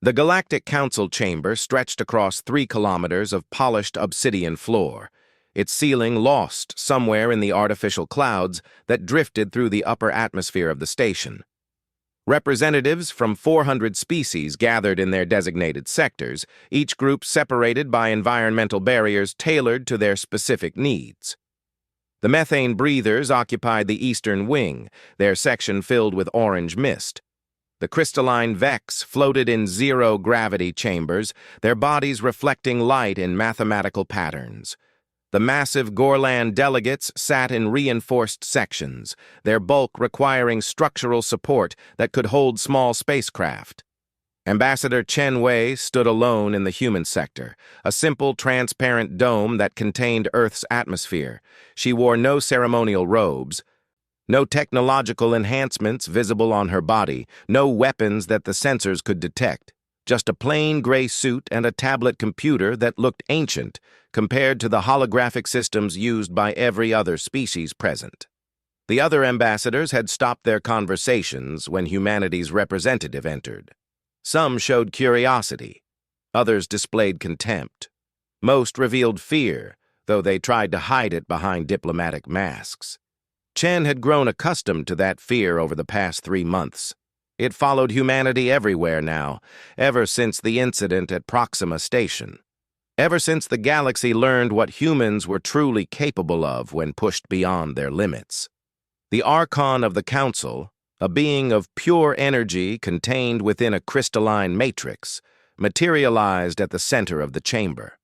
The Galactic Council chamber stretched across 3 kilometers of polished obsidian floor, its ceiling lost somewhere in the artificial clouds that drifted through the upper atmosphere of the station. Representatives from 400 species gathered in their designated sectors, each group separated by environmental barriers tailored to their specific needs. The methane breathers occupied the eastern wing, their section filled with orange mist. The crystalline Vex floated in zero-gravity chambers, their bodies reflecting light in mathematical patterns. The massive Gorlan delegates sat in reinforced sections, their bulk requiring structural support that could hold small spacecraft. Ambassador Chen Wei stood alone in the human sector, a simple, transparent dome that contained Earth's atmosphere. She wore no ceremonial robes, no technological enhancements visible on her body, no weapons that the sensors could detect. Just a plain gray suit and a tablet computer that looked ancient compared to the holographic systems used by every other species present. The other ambassadors had stopped their conversations when humanity's representative entered. Some showed curiosity, others displayed contempt. Most revealed fear, though they tried to hide it behind diplomatic masks. Chen had grown accustomed to that fear over the past 3 months. It followed humanity everywhere now, ever since the incident at Proxima Station. Ever since the galaxy learned what humans were truly capable of when pushed beyond their limits. The Archon of the Council, a being of pure energy contained within a crystalline matrix, materialized at the center of the chamber.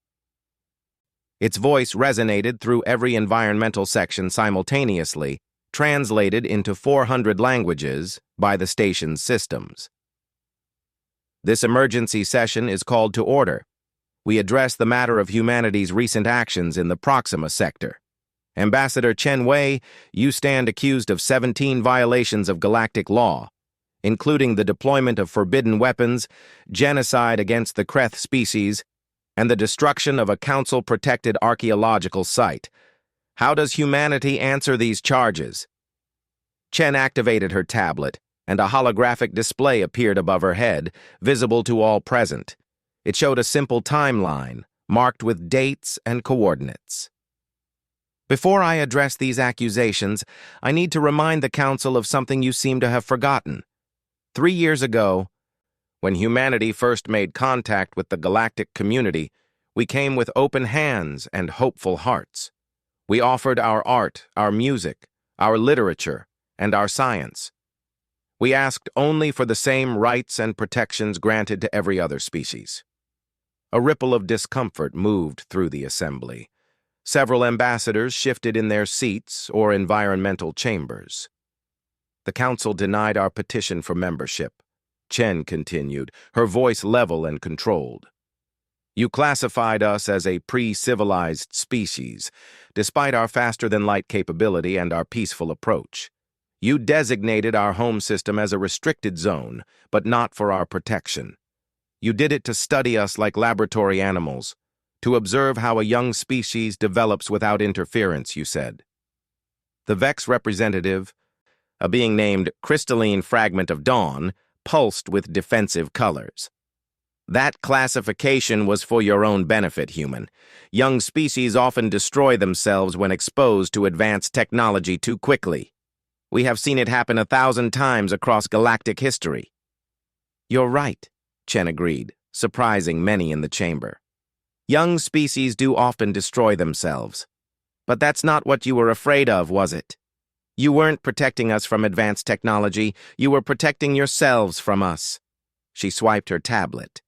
Its voice resonated through every environmental section simultaneously, translated into 400 languages by the station's systems. This emergency session is called to order. We address the matter of humanity's recent actions in the Proxima sector. Ambassador Chen Wei, you stand accused of 17 violations of galactic law, including the deployment of forbidden weapons, genocide against the Kreth species, and the destruction of a council-protected archaeological site. How does humanity answer these charges? Chen activated her tablet, and a holographic display appeared above her head, visible to all present. It showed a simple timeline, marked with dates and coordinates. Before I address these accusations, I need to remind the Council of something you seem to have forgotten. 3 years ago, when humanity first made contact with the galactic community, we came with open hands and hopeful hearts. We offered our art, our music, our literature, and our science. We asked only for the same rights and protections granted to every other species. A ripple of discomfort moved through the assembly. Several ambassadors shifted in their seats or environmental chambers. The Council denied our petition for membership. Chen continued, her voice level and controlled. You classified us as a pre-civilized species, despite our faster-than-light capability and our peaceful approach. You designated our home system as a restricted zone, but not for our protection. You did it to study us like laboratory animals, to observe how a young species develops without interference, you said. The Vex representative, a being named Crystalline Fragment of Dawn, pulsed with defensive colors. That classification was for your own benefit, human. Young species often destroy themselves when exposed to advanced technology too quickly. We have seen it happen 1,000 times across galactic history. You're right, Chen agreed, surprising many in the chamber. Young species do often destroy themselves. But that's not what you were afraid of, was it? You weren't protecting us from advanced technology, you were protecting yourselves from us. She swiped her tablet,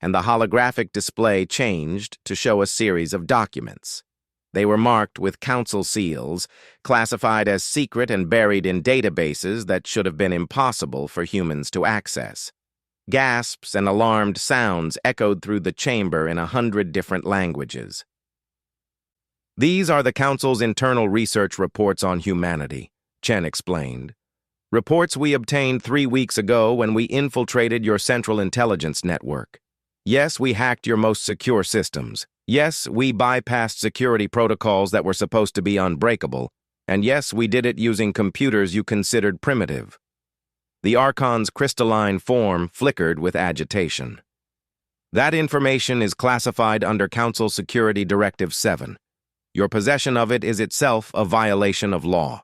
and the holographic display changed to show a series of documents. They were marked with council seals, classified as secret and buried in databases that should have been impossible for humans to access. Gasps and alarmed sounds echoed through the chamber in 100 different languages. These are the Council's internal research reports on humanity, Chen explained. Reports we obtained 3 weeks ago when we infiltrated your central intelligence network. Yes, we hacked your most secure systems. Yes, we bypassed security protocols that were supposed to be unbreakable. And yes, we did it using computers you considered primitive. The Archon's crystalline form flickered with agitation. That information is classified under Council Security Directive 7. Your possession of it is itself a violation of law.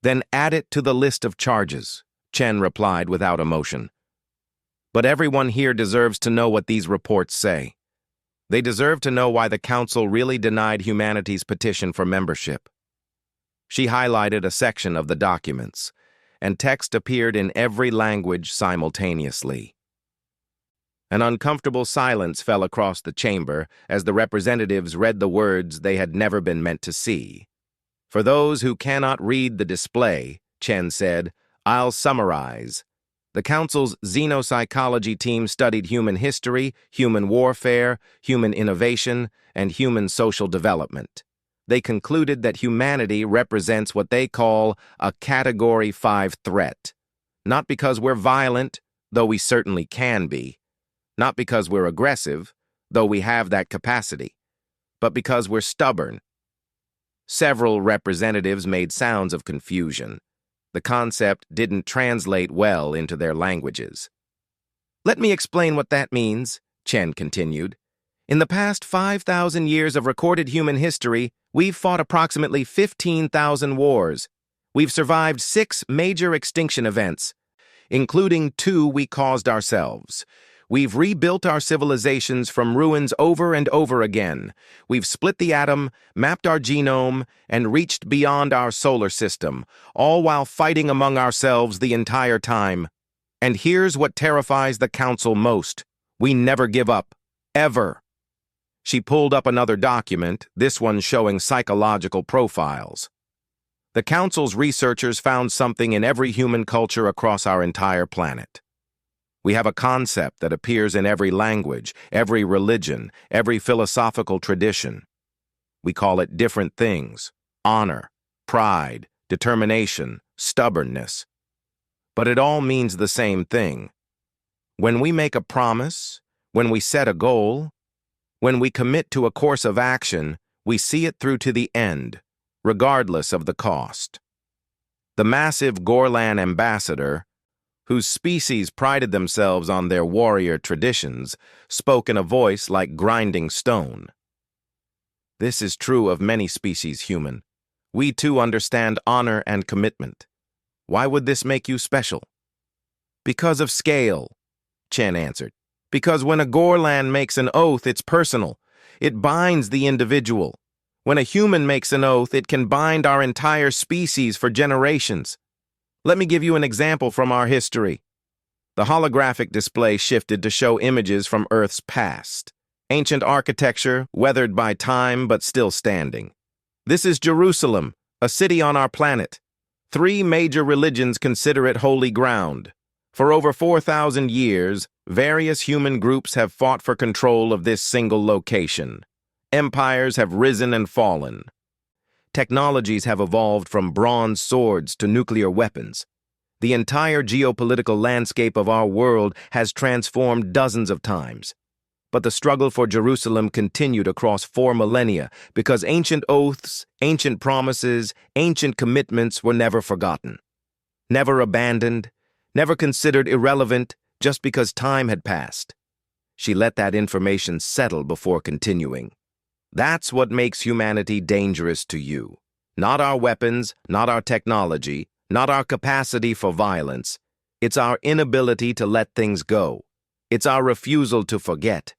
Then add it to the list of charges, Chen replied without emotion. But everyone here deserves to know what these reports say. They deserve to know why the Council really denied humanity's petition for membership. She highlighted a section of the documents, and text appeared in every language simultaneously. An uncomfortable silence fell across the chamber as the representatives read the words they had never been meant to see. For those who cannot read the display, Chen said, I'll summarize. The Council's xenopsychology team studied human history, human warfare, human innovation, and human social development. They concluded that humanity represents what they call a Category 5 threat. Not because we're violent, though we certainly can be. Not because we're aggressive, though we have that capacity. But because we're stubborn. Several representatives made sounds of confusion. The concept didn't translate well into their languages. Let me explain what that means, Chen continued. In the past 5,000 years of recorded human history, we've fought approximately 15,000 wars. We've survived 6 major extinction events, including 2 we caused ourselves. We've rebuilt our civilizations from ruins over and over again. We've split the atom, mapped our genome, and reached beyond our solar system, all while fighting among ourselves the entire time. And here's what terrifies the Council most. We never give up. Ever. She pulled up another document, this one showing psychological profiles. The Council's researchers found something in every human culture across our entire planet. We have a concept that appears in every language, every religion, every philosophical tradition. We call it different things: honor, pride, determination, stubbornness. But it all means the same thing. When we make a promise, when we set a goal, when we commit to a course of action, we see it through to the end, regardless of the cost. The massive Gorlan ambassador, whose species prided themselves on their warrior traditions, spoke in a voice like grinding stone. This is true of many species human. We too understand honor and commitment. Why would this make you special? Because of scale, Chen answered. Because when a Gorlan makes an oath, it's personal. It binds the individual. When a human makes an oath, it can bind our entire species for generations. Let me give you an example from our history. The holographic display shifted to show images from Earth's past. Ancient architecture, weathered by time but still standing. This is Jerusalem, a city on our planet. 3 major religions consider it holy ground. For over 4,000 years, various human groups have fought for control of this single location. Empires have risen and fallen. Technologies have evolved from bronze swords to nuclear weapons. The entire geopolitical landscape of our world has transformed dozens of times. But the struggle for Jerusalem continued across 4 millennia because ancient oaths, ancient promises, ancient commitments were never forgotten. Never abandoned, never considered irrelevant just because time had passed. She let that information settle before continuing. That's what makes humanity dangerous to you. Not our weapons, not our technology, not our capacity for violence. It's our inability to let things go. It's our refusal to forget.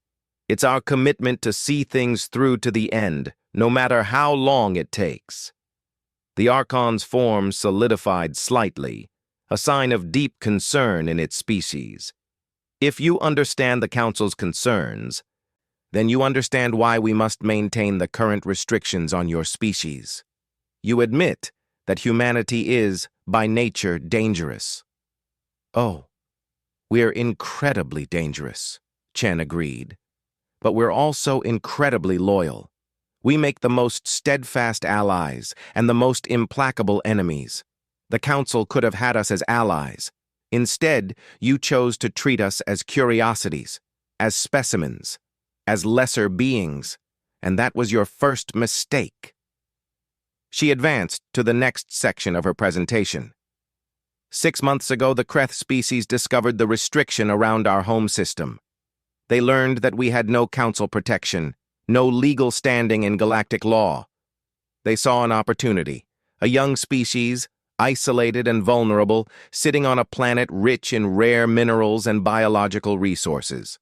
It's our commitment to see things through to the end, no matter how long it takes. The Archon's form solidified slightly, a sign of deep concern in its species. If you understand the Council's concerns, then you understand why we must maintain the current restrictions on your species. You admit that humanity is, by nature, dangerous. Oh, we're incredibly dangerous, Chen agreed. But we're also incredibly loyal. We make the most steadfast allies and the most implacable enemies. The Council could have had us as allies. Instead, you chose to treat us as curiosities, as specimens, as lesser beings, and that was your first mistake. She advanced to the next section of her presentation. 6 months ago, the Kreth species discovered the restriction around our home system. They learned that we had no council protection, no legal standing in galactic law. They saw an opportunity, a young species, isolated and vulnerable, sitting on a planet rich in rare minerals and biological resources.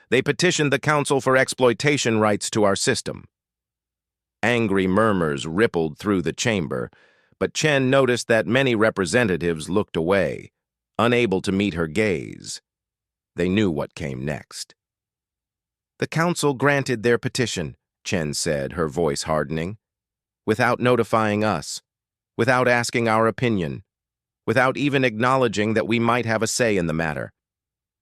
They petitioned the Council for exploitation rights to our system. Angry murmurs rippled through the chamber, but Chen noticed that many representatives looked away, unable to meet her gaze. They knew what came next. The Council granted their petition, Chen said, her voice hardening, without notifying us, without asking our opinion, without even acknowledging that we might have a say in the matter.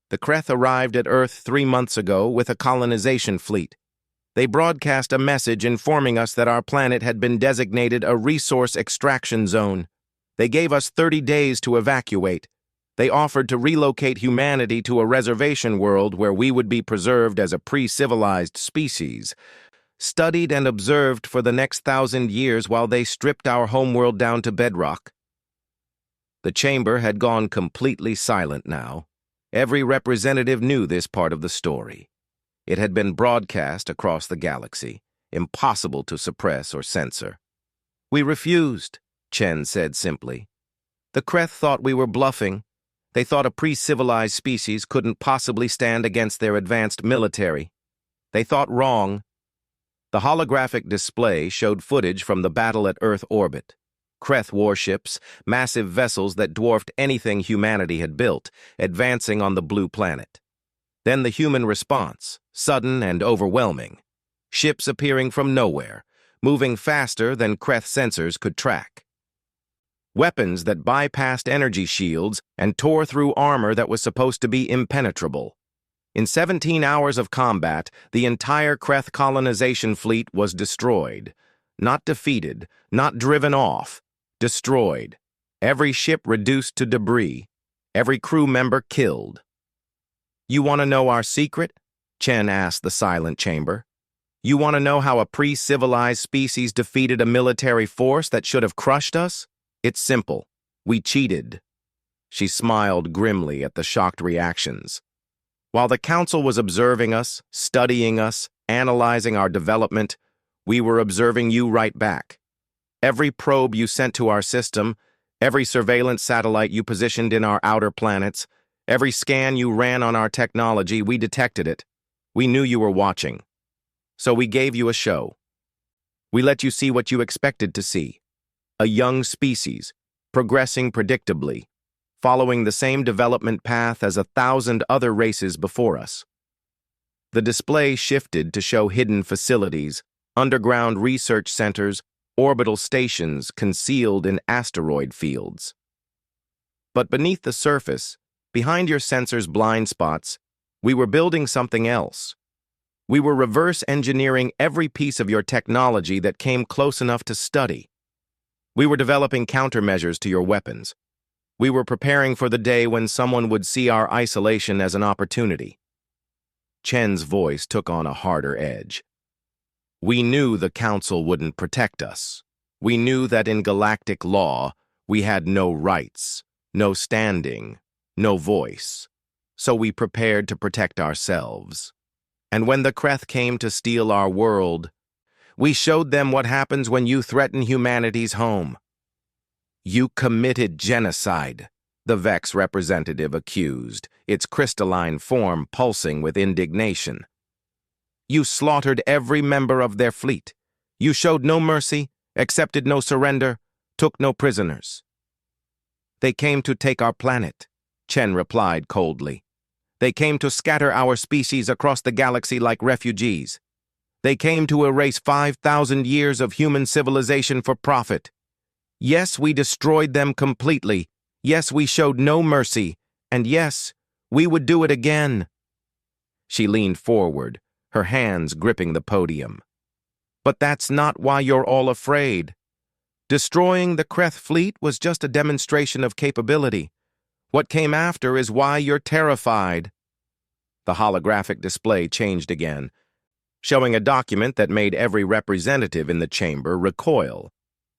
The Kreth arrived at Earth 3 months ago with a colonization fleet. They broadcast a message informing us that our planet had been designated a resource extraction zone. They gave us 30 days to evacuate. They offered to relocate humanity to a reservation world where we would be preserved as a pre-civilized species, studied and observed for the next 1,000 years while they stripped our homeworld down to bedrock. The chamber had gone completely silent now. Every representative knew this part of the story. It had been broadcast across the galaxy, impossible to suppress or censor. We refused, Chen said simply. The Kreth thought we were bluffing. They thought a pre-civilized species couldn't possibly stand against their advanced military. They thought wrong. The holographic display showed footage from the battle at Earth orbit. Kreth warships, massive vessels that dwarfed anything humanity had built, advancing on the blue planet. Then the human response, sudden and overwhelming. Ships appearing from nowhere, moving faster than Kreth sensors could track. Weapons that bypassed energy shields and tore through armor that was supposed to be impenetrable. In 17 hours of combat, the entire Kreth colonization fleet was destroyed. Not defeated, not driven off, destroyed. Every ship reduced to debris, every crew member killed. You want to know our secret? Chen asked the silent chamber. You want to know how a pre-civilized species defeated a military force that should have crushed us? It's simple. We cheated. She smiled grimly at the shocked reactions. While the Council was observing us, studying us, analyzing our development, we were observing you right back. Every probe you sent to our system, every surveillance satellite you positioned in our outer planets, every scan you ran on our technology, we detected it. We knew you were watching. So we gave you a show. We let you see what you expected to see. A young species, progressing predictably, following the same development path as 1,000 other races before us. The display shifted to show hidden facilities, underground research centers, orbital stations concealed in asteroid fields. But beneath the surface, behind your sensors' blind spots, we were building something else. We were reverse engineering every piece of your technology that came close enough to study. We were developing countermeasures to your weapons. We were preparing for the day when someone would see our isolation as an opportunity. Chen's voice took on a harder edge. We knew the Council wouldn't protect us. We knew that in galactic law, we had no rights, no standing, no voice. So we prepared to protect ourselves. And when the Kreth came to steal our world, we showed them what happens when you threaten humanity's home. You committed genocide, the Vex representative accused, its crystalline form pulsing with indignation. You slaughtered every member of their fleet. You showed no mercy, accepted no surrender, took no prisoners. They came to take our planet, Chen replied coldly. They came to scatter our species across the galaxy like refugees. They came to erase 5,000 years of human civilization for profit. Yes, we destroyed them completely. Yes, we showed no mercy. And yes, we would do it again. She leaned forward, her hands gripping the podium. But that's not why you're all afraid. Destroying the Kreth fleet was just a demonstration of capability. What came after is why you're terrified. The holographic display changed again, showing a document that made every representative in the chamber recoil.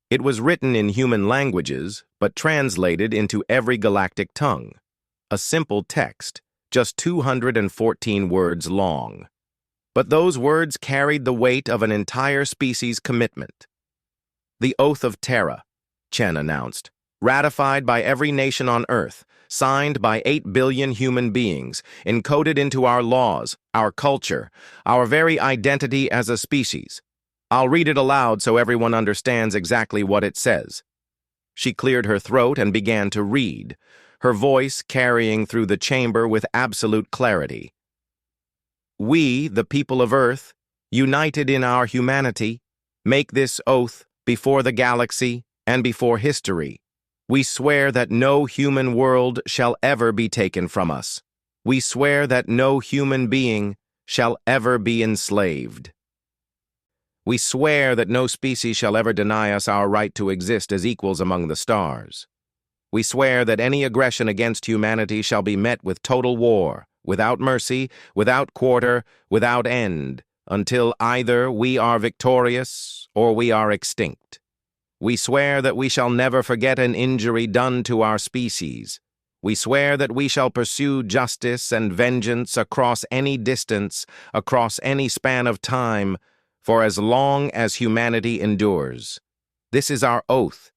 It was written in human languages, but translated into every galactic tongue. A simple text, just 214 words long. But those words carried the weight of an entire species' commitment. The Oath of Terra, Chen announced, ratified by every nation on Earth, signed by 8 billion human beings, encoded into our laws, our culture, our very identity as a species. I'll read it aloud so everyone understands exactly what it says. She cleared her throat and began to read, her voice carrying through the chamber with absolute clarity. We, the people of Earth, united in our humanity, make this oath before the galaxy and before history. We swear that no human world shall ever be taken from us. We swear that no human being shall ever be enslaved. We swear that no species shall ever deny us our right to exist as equals among the stars. We swear that any aggression against humanity shall be met with total war, without mercy, without quarter, without end, until either we are victorious or we are extinct. We swear that we shall never forget an injury done to our species. We swear that we shall pursue justice and vengeance across any distance, across any span of time, for as long as humanity endures. This is our oath.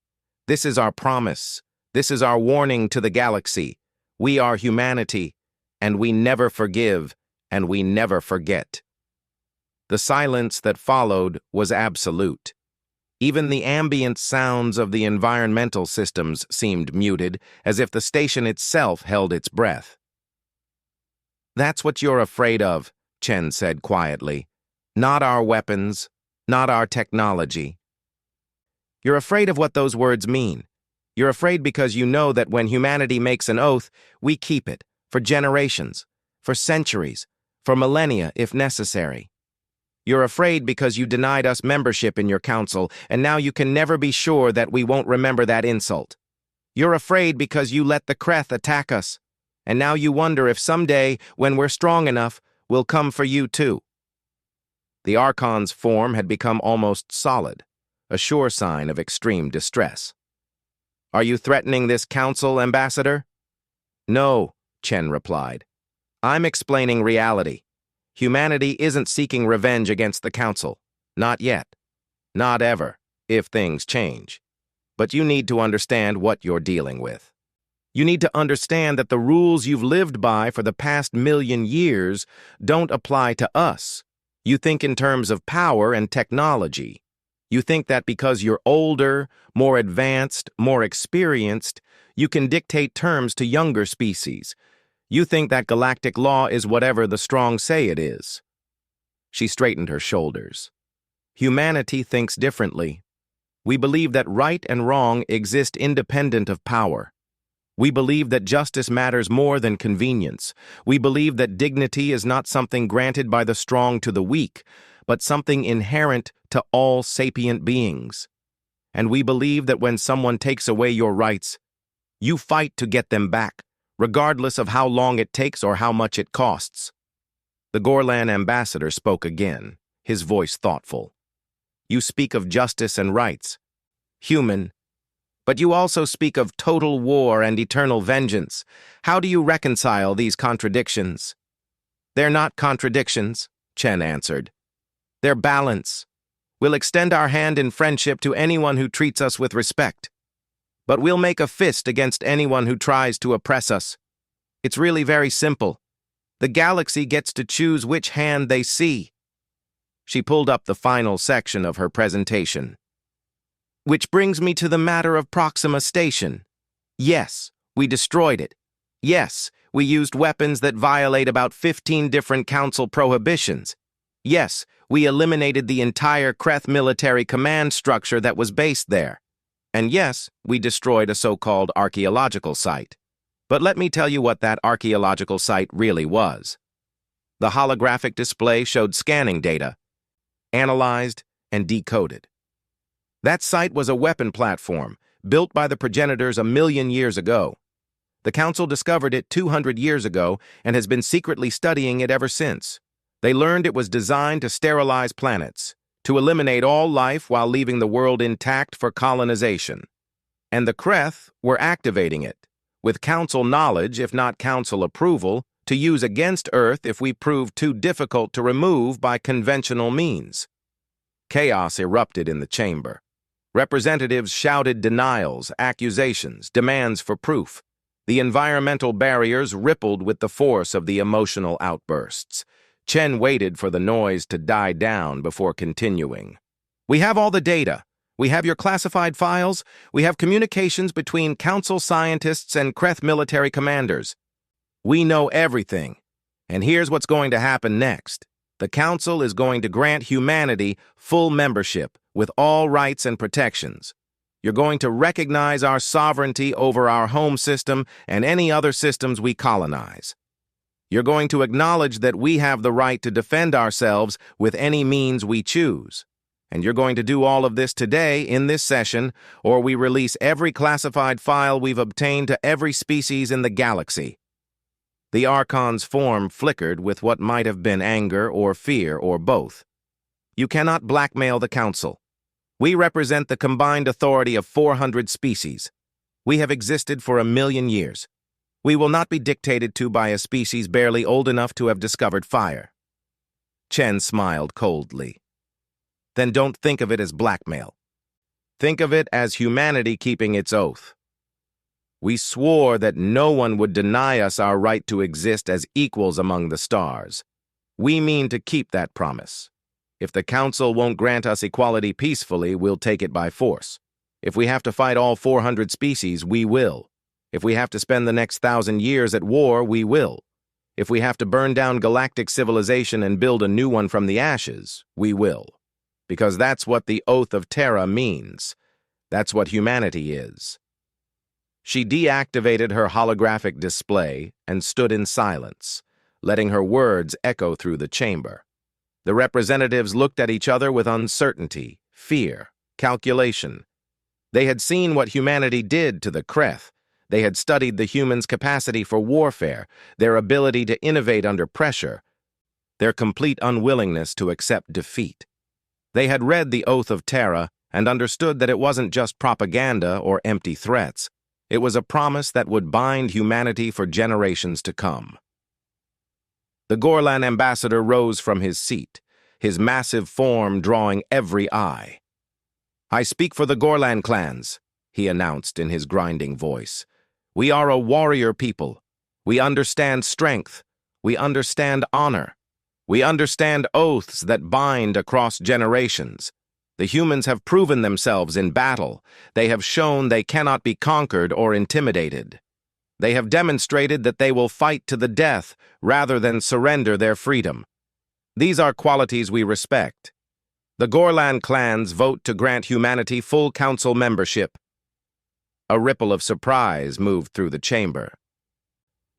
This is our promise. This is our warning to the galaxy. We are humanity, and we never forgive, and we never forget. The silence that followed was absolute. Even the ambient sounds of the environmental systems seemed muted, as if the station itself held its breath. "That's what you're afraid of," Chen said quietly. "Not our weapons, not our technology. You're afraid of what those words mean. You're afraid because you know that when humanity makes an oath, we keep it, for generations, for centuries, for millennia if necessary. You're afraid because you denied us membership in your council, and now you can never be sure that we won't remember that insult. You're afraid because you let the Kreth attack us, and now you wonder if someday, when we're strong enough, we'll come for you too." The Archon's form had become almost solid, a sure sign of extreme distress. "Are you threatening this council, Ambassador?" "No," Chen replied. "I'm explaining reality. Humanity isn't seeking revenge against the council. Not yet. Not ever, if things change. But you need to understand what you're dealing with. You need to understand that the rules you've lived by for the past million years don't apply to us. You think in terms of power and technology. You think that because you're older, more advanced, more experienced, you can dictate terms to younger species. You think that galactic law is whatever the strong say it is." She straightened her shoulders. "Humanity thinks differently. We believe that right and wrong exist independent of power. We believe that justice matters more than convenience. We believe that dignity is not something granted by the strong to the weak, but something inherent to all sapient beings. And we believe that when someone takes away your rights, you fight to get them back, regardless of how long it takes or how much it costs." The Gorlan ambassador spoke again, his voice thoughtful. "You speak of justice and rights. Human. But you also speak of total war and eternal vengeance. How do you reconcile these contradictions?" "They're not contradictions," Chen answered. "They're balance. We'll extend our hand in friendship to anyone who treats us with respect. But we'll make a fist against anyone who tries to oppress us. It's really very simple. The galaxy gets to choose which hand they see." She pulled up the final section of her presentation. "Which brings me to the matter of Proxima Station. Yes, we destroyed it. Yes, we used weapons that violate about 15 different council prohibitions. Yes, we eliminated the entire Kreth military command structure that was based there. And yes, we destroyed a so-called archaeological site. But let me tell you what that archaeological site really was. The holographic display showed scanning data, analyzed and decoded. That site was a weapon platform built by the progenitors a million years ago. The Council discovered it 200 years ago and has been secretly studying it ever since. They learned it was designed to sterilize planets, to eliminate all life while leaving the world intact for colonization. And the Kreth were activating it, with Council knowledge, if not Council approval, to use against Earth if we prove too difficult to remove by conventional means. Chaos erupted in the chamber. Representatives shouted denials, accusations, demands for proof. The environmental barriers rippled with the force of the emotional outbursts. Chen waited for the noise to die down before continuing. "We have all the data. We have your classified files. We have communications between Council scientists and Kreth military commanders. We know everything. And here's what's going to happen next. The Council is going to grant humanity full membership with all rights and protections. You're going to recognize our sovereignty over our home system and any other systems we colonize. You're going to acknowledge that we have the right to defend ourselves with any means we choose. And you're going to do all of this today in this session, or we release every classified file we've obtained to every species in the galaxy." The Archon's form flickered with what might have been anger or fear or both. "You cannot blackmail the Council. We represent the combined authority of 400 species. We have existed for 1,000,000 years. We will not be dictated to by a species barely old enough to have discovered fire." Chen smiled coldly. "Then don't think of it as blackmail. Think of it as humanity keeping its oath. We swore that no one would deny us our right to exist as equals among the stars. We mean to keep that promise. If the Council won't grant us equality peacefully, we'll take it by force. If we have to fight all 400 species, we will. If we have to spend the next 1,000 years at war, we will. If we have to burn down galactic civilization and build a new one from the ashes, we will. Because that's what the Oath of Terra means. That's what humanity is." She deactivated her holographic display and stood in silence, letting her words echo through the chamber. The representatives looked at each other with uncertainty, fear, calculation. They had seen what humanity did to the Kreth. They had studied the humans' capacity for warfare, their ability to innovate under pressure, their complete unwillingness to accept defeat. They had read the Oath of Terra and understood that it wasn't just propaganda or empty threats. It was a promise that would bind humanity for generations to come. The Gorlan ambassador rose from his seat, his massive form drawing every eye. "I speak for the Gorlan clans," he announced in his grinding voice. "We are a warrior people. We understand strength. We understand honor. We understand oaths that bind across generations. The humans have proven themselves in battle. They have shown they cannot be conquered or intimidated. They have demonstrated that they will fight to the death rather than surrender their freedom. These are qualities we respect. The Gorlan clans vote to grant humanity full council membership." A ripple of surprise moved through the chamber.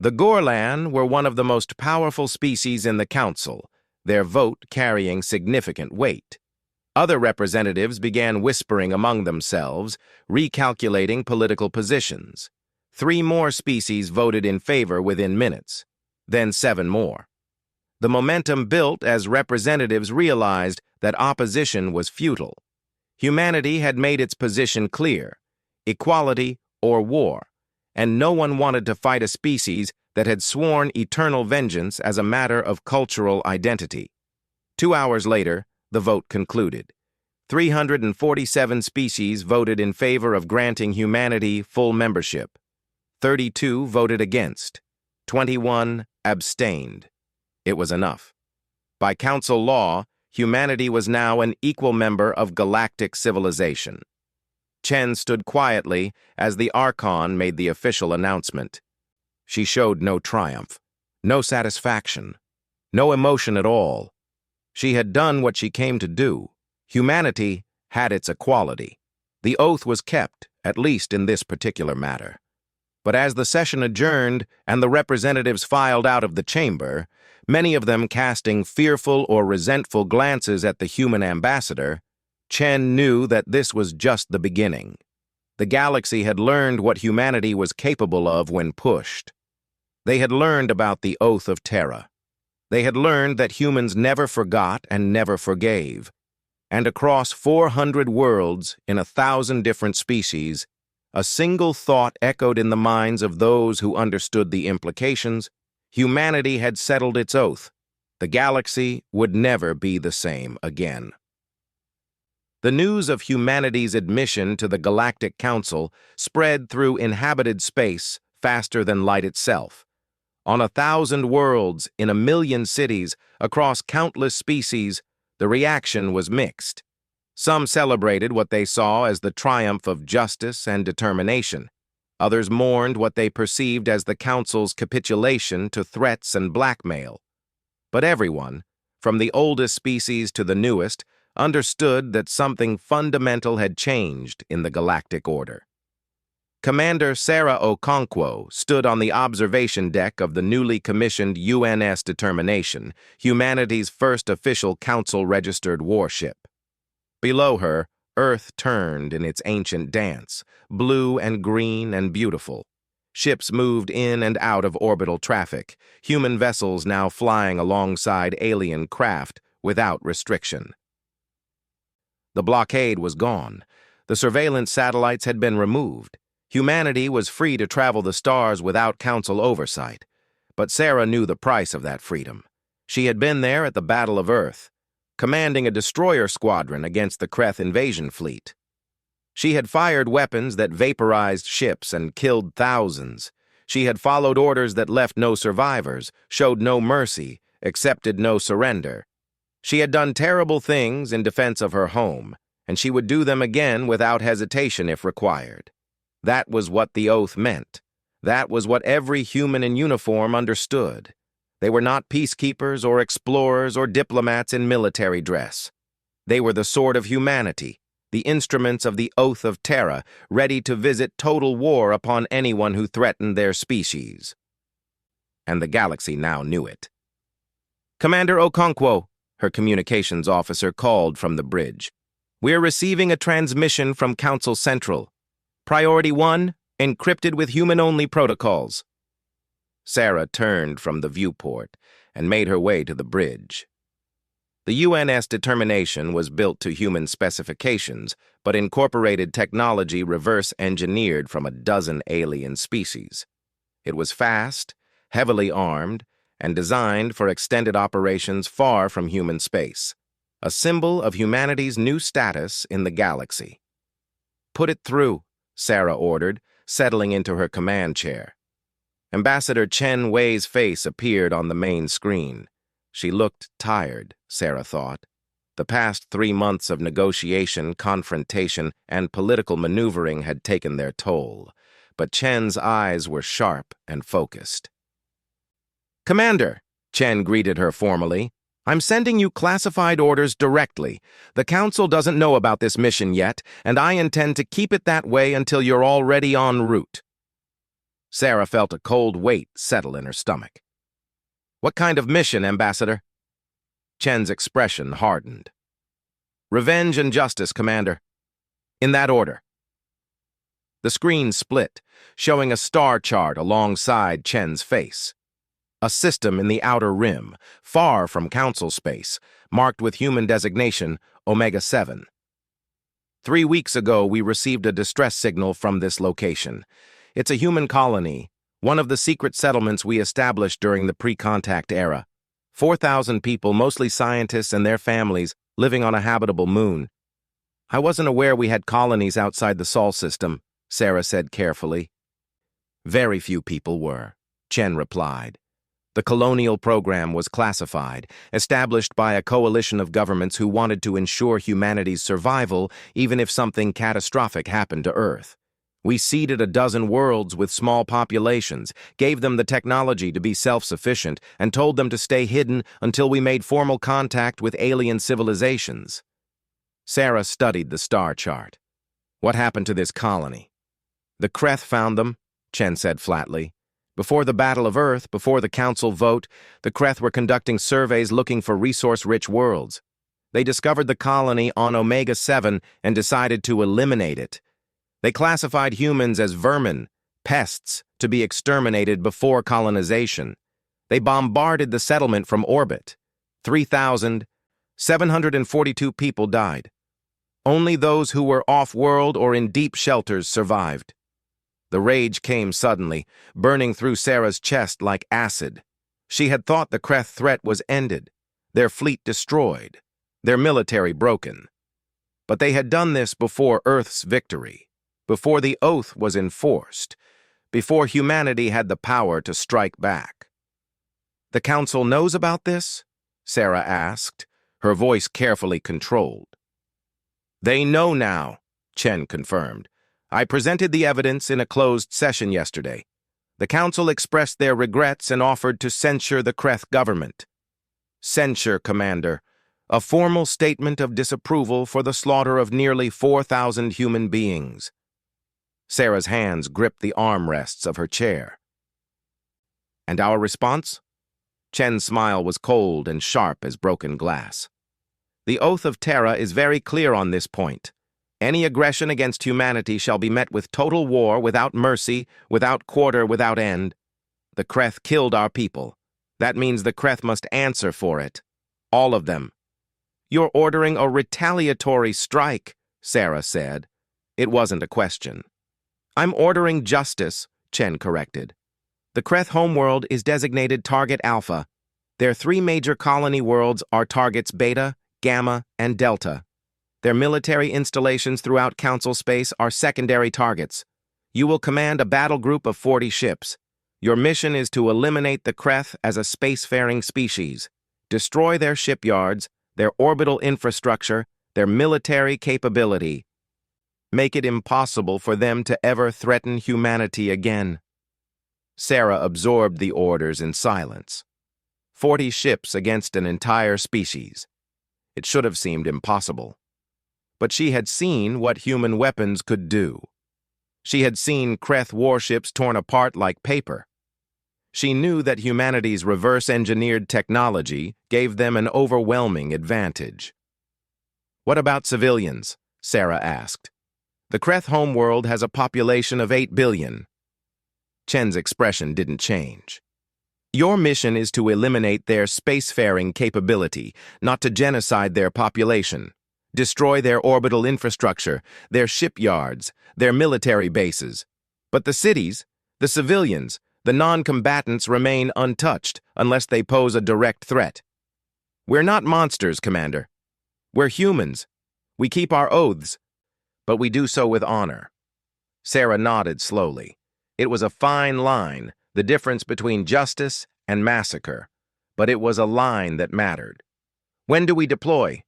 The Gorlan were one of the most powerful species in the council, their vote carrying significant weight. Other representatives began whispering among themselves, recalculating political positions. 3 more species voted in favor within minutes, then 7 more. The momentum built as representatives realized that opposition was futile. Humanity had made its position clear: equality or war, and no one wanted to fight a species that had sworn eternal vengeance as a matter of cultural identity. 2 hours later, the vote concluded. 347 species voted in favor of granting humanity full membership. 32 voted against. 21 abstained. It was enough. By council law, humanity was now an equal member of galactic civilization. Chen stood quietly as the Archon made the official announcement. She showed no triumph, no satisfaction, no emotion at all. She had done what she came to do. Humanity had its equality. The oath was kept, at least in this particular matter. But as the session adjourned and the representatives filed out of the chamber, many of them casting fearful or resentful glances at the human ambassador, Chen knew that this was just the beginning. The galaxy had learned what humanity was capable of when pushed. They had learned about the Oath of Terra. They had learned that humans never forgot and never forgave. And across 400 worlds, in 1,000 different species, a single thought echoed in the minds of those who understood the implications: Humanity had settled its oath. The galaxy would never be the same again. The news of humanity's admission to the Galactic Council spread through inhabited space faster than light itself. On 1,000 worlds, in 1,000,000 cities, across countless species, the reaction was mixed. Some celebrated what they saw as the triumph of justice and determination. Others mourned what they perceived as the Council's capitulation to threats and blackmail. But everyone, from the oldest species to the newest, understood that something fundamental had changed in the galactic order. Commander Sarah Okonkwo stood on the observation deck of the newly commissioned UNS Determination, humanity's first official Council-registered warship. Below her, Earth turned in its ancient dance, blue and green and beautiful. Ships moved in and out of orbital traffic, human vessels now flying alongside alien craft without restriction. The blockade was gone. The surveillance satellites had been removed. Humanity was free to travel the stars without Council oversight. But Sarah knew the price of that freedom. She had been there at the Battle of Earth, commanding a destroyer squadron against the Kreth invasion fleet. She had fired weapons that vaporized ships and killed thousands. She had followed orders that left no survivors, showed no mercy, accepted no surrender. She had done terrible things in defense of her home, and she would do them again without hesitation if required. That was what the oath meant. That was what every human in uniform understood. They were not peacekeepers or explorers or diplomats in military dress. They were the sword of humanity, the instruments of the Oath of Terra, ready to visit total war upon anyone who threatened their species. And the galaxy now knew it. "Commander Okonkwo," her communications officer called from the bridge. "We're receiving a transmission from Council Central. Priority 1, encrypted with human-only protocols." Sarah turned from the viewport and made her way to the bridge. The UNS Determination was built to human specifications, but incorporated technology reverse-engineered from a dozen alien species. It was fast, heavily armed, and designed for extended operations far from human space, a symbol of humanity's new status in the galaxy. "Put it through," Sarah ordered, settling into her command chair. Ambassador Chen Wei's face appeared on the main screen. She looked tired, Sarah thought. The past 3 months of negotiation, confrontation, and political maneuvering had taken their toll, but Chen's eyes were sharp and focused. "Commander," Chen greeted her formally, "I'm sending you classified orders directly. The Council doesn't know about this mission yet, and I intend to keep it that way until you're already en route." Sarah felt a cold weight settle in her stomach. "What kind of mission, Ambassador?" Chen's expression hardened. "Revenge and justice, Commander. In that order." The screen split, showing a star chart alongside Chen's face. A system in the outer rim, far from Council space, marked with human designation Omega-7. 3 weeks ago, we received a distress signal from this location. It's a human colony, one of the secret settlements we established during the pre-contact era. 4,000 people, mostly scientists and their families, living on a habitable moon. "I wasn't aware we had colonies outside the Sol system," Sarah said carefully. "Very few people were," Chen replied. "The colonial program was classified, established by a coalition of governments who wanted to ensure humanity's survival even if something catastrophic happened to Earth. We seeded a dozen worlds with small populations, gave them the technology to be self-sufficient, and told them to stay hidden until we made formal contact with alien civilizations." Sarah studied the star chart. "What happened to this colony?" "The Kreth found them," Chen said flatly. "Before the Battle of Earth, before the Council vote, the Kreth were conducting surveys looking for resource-rich worlds. They discovered the colony on Omega-7 and decided to eliminate it. They classified humans as vermin, pests, to be exterminated before colonization. They bombarded the settlement from orbit. 3,742 people died. Only those who were off-world or in deep shelters survived." The rage came suddenly, burning through Sarah's chest like acid. She had thought the Kreth threat was ended, their fleet destroyed, their military broken. But they had done this before Earth's victory, before the oath was enforced, before humanity had the power to strike back. "The Council knows about this?" Sarah asked, her voice carefully controlled. "They know now," Chen confirmed. "I presented the evidence in a closed session yesterday. The Council expressed their regrets and offered to censure the Kreth government." "Censure, Commander. A formal statement of disapproval for the slaughter of nearly 4,000 human beings." Sarah's hands gripped the armrests of her chair. "And our response?" Chen's smile was cold and sharp as broken glass. "The Oath of Terra is very clear on this point. Any aggression against humanity shall be met with total war, without mercy, without quarter, without end. The Kreth killed our people. That means the Kreth must answer for it. All of them." "You're ordering a retaliatory strike," Sarah said. It wasn't a question. "I'm ordering justice," Chen corrected. "The Kreth homeworld is designated Target Alpha. Their 3 major colony worlds are Targets Beta, Gamma, and Delta. Their military installations throughout Council space are secondary targets. You will command a battle group of 40 ships. Your mission is to eliminate the Kreth as a spacefaring species, destroy their shipyards, their orbital infrastructure, their military capability. Make it impossible for them to ever threaten humanity again." Sarah absorbed the orders in silence. 40 ships against an entire species. It should have seemed impossible. But she had seen what human weapons could do. She had seen Kreth warships torn apart like paper. She knew that humanity's reverse-engineered technology gave them an overwhelming advantage. "What about civilians?" Sarah asked. "The Kreth homeworld has a population of 8 billion. Chen's expression didn't change. "Your mission is to eliminate their spacefaring capability, not to genocide their population. Destroy their orbital infrastructure, their shipyards, their military bases. But the cities, the civilians, the non-combatants remain untouched unless they pose a direct threat. We're not monsters, Commander. We're humans. We keep our oaths, but we do so with honor." Sarah nodded slowly. It was a fine line, the difference between justice and massacre, but it was a line that mattered. "When do we deploy?"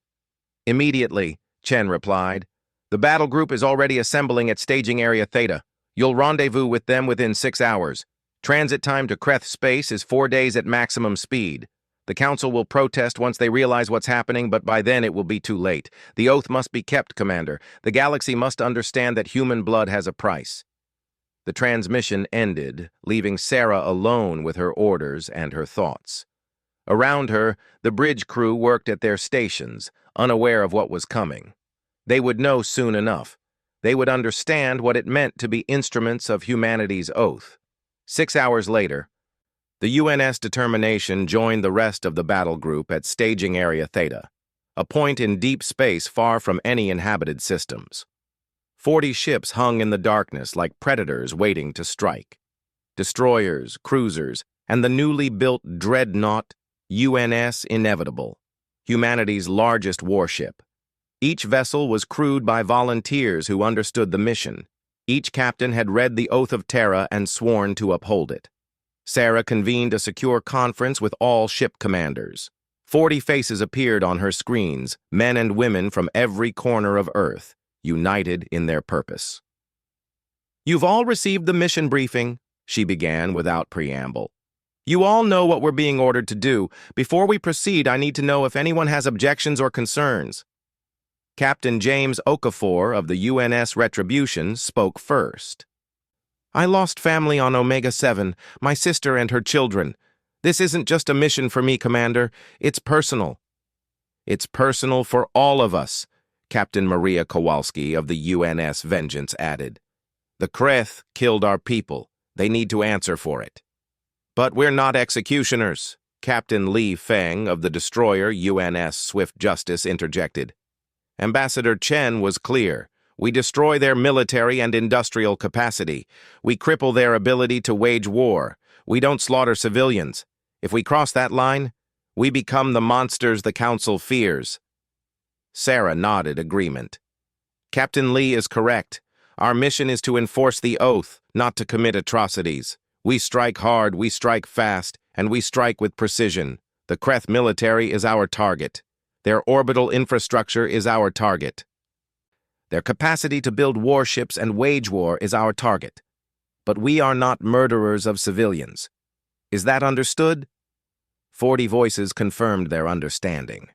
"Immediately," Chen replied. "The battle group is already assembling at staging area Theta. You'll rendezvous with them within 6 hours. Transit time to Kreth space is 4 days at maximum speed. The Council will protest once they realize what's happening, but by then it will be too late. The oath must be kept, Commander. The galaxy must understand that human blood has a price." The transmission ended, leaving Sarah alone with her orders and her thoughts. Around her, the bridge crew worked at their stations, unaware of what was coming. They would know soon enough. They would understand what it meant to be instruments of humanity's oath. 6 hours later, the UNS Determination joined the rest of the battle group at staging area Theta, a point in deep space far from any inhabited systems. 40 ships hung in the darkness like predators waiting to strike. Destroyers, cruisers, and the newly built dreadnought UNS Inevitable, humanity's largest warship. Each vessel was crewed by volunteers who understood the mission. Each captain had read the Oath of Terra and sworn to uphold it. Sarah convened a secure conference with all ship commanders. 40 faces appeared on her screens, men and women from every corner of Earth, united in their purpose. "You've all received the mission briefing," she began without preamble. "You all know what we're being ordered to do. Before we proceed, I need to know if anyone has objections or concerns." Captain James Okafor of the UNS Retribution spoke first. "I lost family on Omega-7, my sister and her children. This isn't just a mission for me, Commander. It's personal." "It's personal for all of us," Captain Maria Kowalski of the UNS Vengeance added. "The Kreth killed our people. They need to answer for it." "But we're not executioners," Captain Li Feng of the destroyer UNS Swift Justice interjected. Ambassador Chen was clear. "We destroy their military and industrial capacity. We cripple their ability to wage war. We don't slaughter civilians. If we cross that line, we become the monsters the Council fears. Sarah nodded agreement. Captain Lee is correct. Our mission is to enforce the oath, not to commit atrocities. We strike hard, we strike fast, and we strike with precision. The Kreth military is our target. Their orbital infrastructure is our target. Their capacity to build warships and wage war is our target. But we are not murderers of civilians. Is that understood? 40 voices confirmed their understanding.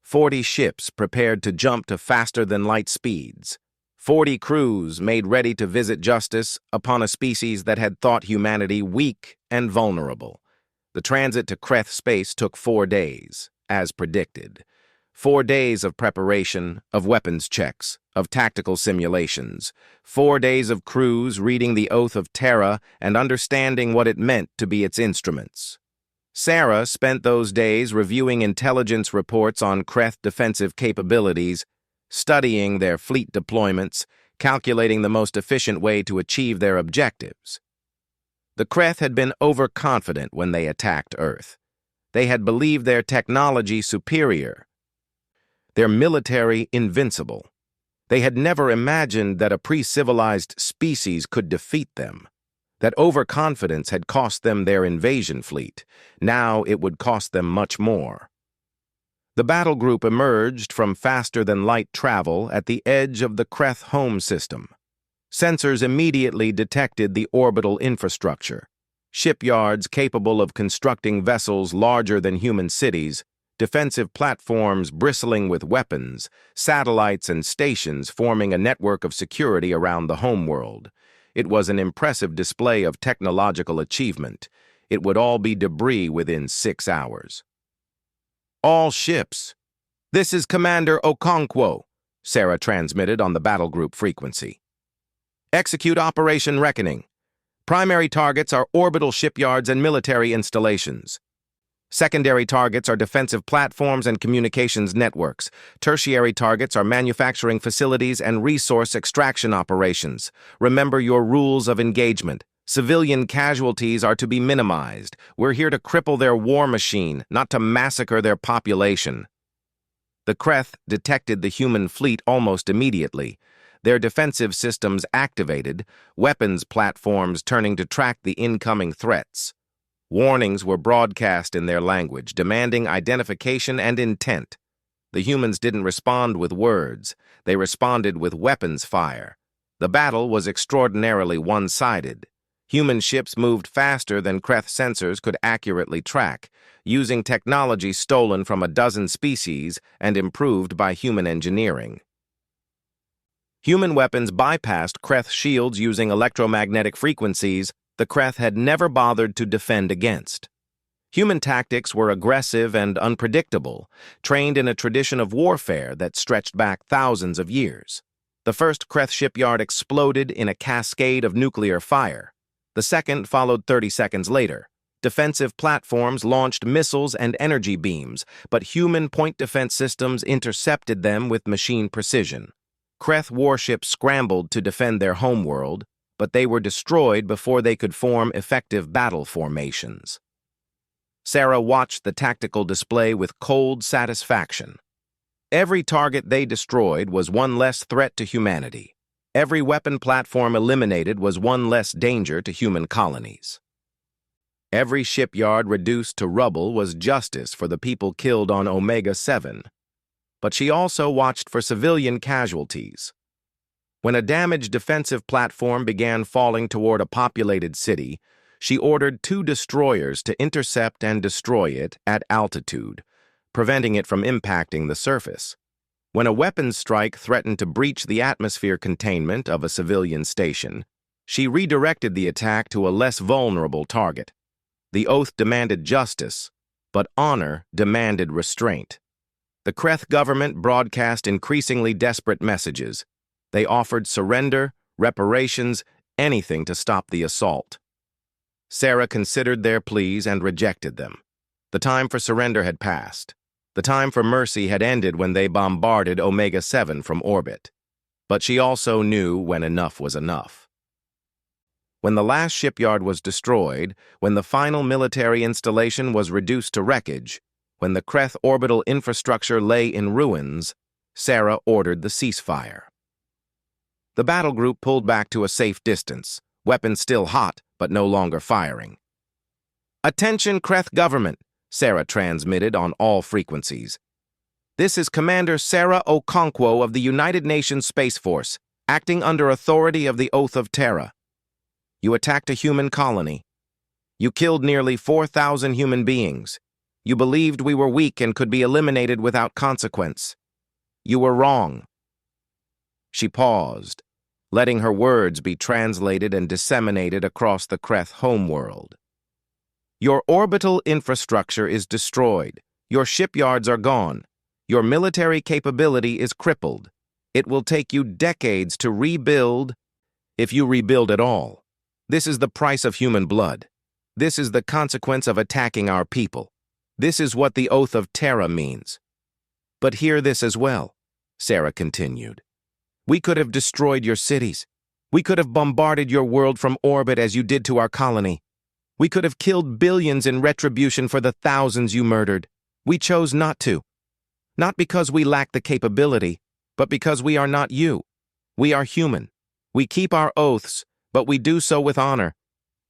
40 ships prepared to jump to faster-than-light speeds. 40 crews made ready to visit justice upon a species that had thought humanity weak and vulnerable. The transit to Kreth space took 4 days, as predicted. 4 days of preparation, of weapons checks, of tactical simulations. 4 days of crews reading the Oath of Terra and understanding what it meant to be its instruments. Sarah spent those days reviewing intelligence reports on Kreth defensive capabilities, studying their fleet deployments, calculating the most efficient way to achieve their objectives. The Kreth had been overconfident when they attacked Earth. They had believed their technology superior, their military invincible. They had never imagined that a pre-civilized species could defeat them. That overconfidence had cost them their invasion fleet. Now it would cost them much more. The battle group emerged from faster-than-light travel at the edge of the Kreth home system. Sensors immediately detected the orbital infrastructure. Shipyards capable of constructing vessels larger than human cities, defensive platforms bristling with weapons, satellites and stations forming a network of security around the homeworld. It was an impressive display of technological achievement. It would all be debris within 6 hours. All ships. This is Commander Okonkwo, Sarah transmitted on the battle group frequency. Execute Operation Reckoning. Primary targets are orbital shipyards and military installations. Secondary targets are defensive platforms and communications networks. Tertiary targets are manufacturing facilities and resource extraction operations. Remember your rules of engagement. Civilian casualties are to be minimized. We're here to cripple their war machine, not to massacre their population. The Kreth detected the human fleet almost immediately. Their defensive systems activated, weapons platforms turning to track the incoming threats. Warnings were broadcast in their language, demanding identification and intent. The humans didn't respond with words. They responded with weapons fire. The battle was extraordinarily one-sided. Human ships moved faster than Kreth sensors could accurately track, using technology stolen from a dozen species and improved by human engineering. Human weapons bypassed Kreth shields using electromagnetic frequencies the Kreth had never bothered to defend against. Human tactics were aggressive and unpredictable, trained in a tradition of warfare that stretched back thousands of years. The first Kreth shipyard exploded in a cascade of nuclear fire. The second followed 30 seconds later. Defensive platforms launched missiles and energy beams, but human point defense systems intercepted them with machine precision. Kreth warships scrambled to defend their homeworld, but they were destroyed before they could form effective battle formations. Sarah watched the tactical display with cold satisfaction. Every target they destroyed was one less threat to humanity. Every weapon platform eliminated was one less danger to human colonies. Every shipyard reduced to rubble was justice for the people killed on Omega-7. But she also watched for civilian casualties. When a damaged defensive platform began falling toward a populated city, she ordered 2 destroyers to intercept and destroy it at altitude, preventing it from impacting the surface. When a weapons strike threatened to breach the atmosphere containment of a civilian station, she redirected the attack to a less vulnerable target. The oath demanded justice, but honor demanded restraint. The Kreth government broadcast increasingly desperate messages. They offered surrender, reparations, anything to stop the assault. Sarah considered their pleas and rejected them. The time for surrender had passed. The time for mercy had ended when they bombarded Omega-7 from orbit. But she also knew when enough was enough. When the last shipyard was destroyed, when the final military installation was reduced to wreckage, when the Kreth orbital infrastructure lay in ruins, Sarah ordered the ceasefire. The battle group pulled back to a safe distance, weapons still hot but no longer firing. "Attention, Kreth government," Sarah transmitted on all frequencies. "This is Commander Sarah Okonkwo of the United Nations Space Force, acting under authority of the Oath of Terra. You attacked a human colony. You killed nearly 4,000 human beings. You believed we were weak and could be eliminated without consequence. You were wrong." She paused, letting her words be translated and disseminated across the Kreth homeworld. "Your orbital infrastructure is destroyed. Your shipyards are gone. Your military capability is crippled. It will take you decades to rebuild, if you rebuild at all. This is the price of human blood. This is the consequence of attacking our people. This is what the Oath of Terra means. But hear this as well," Sarah continued. "We could have destroyed your cities. We could have bombarded your world from orbit as you did to our colony. We could have killed billions in retribution for the thousands you murdered. We chose not to. Not because we lack the capability, but because we are not you. We are human. We keep our oaths, but we do so with honor.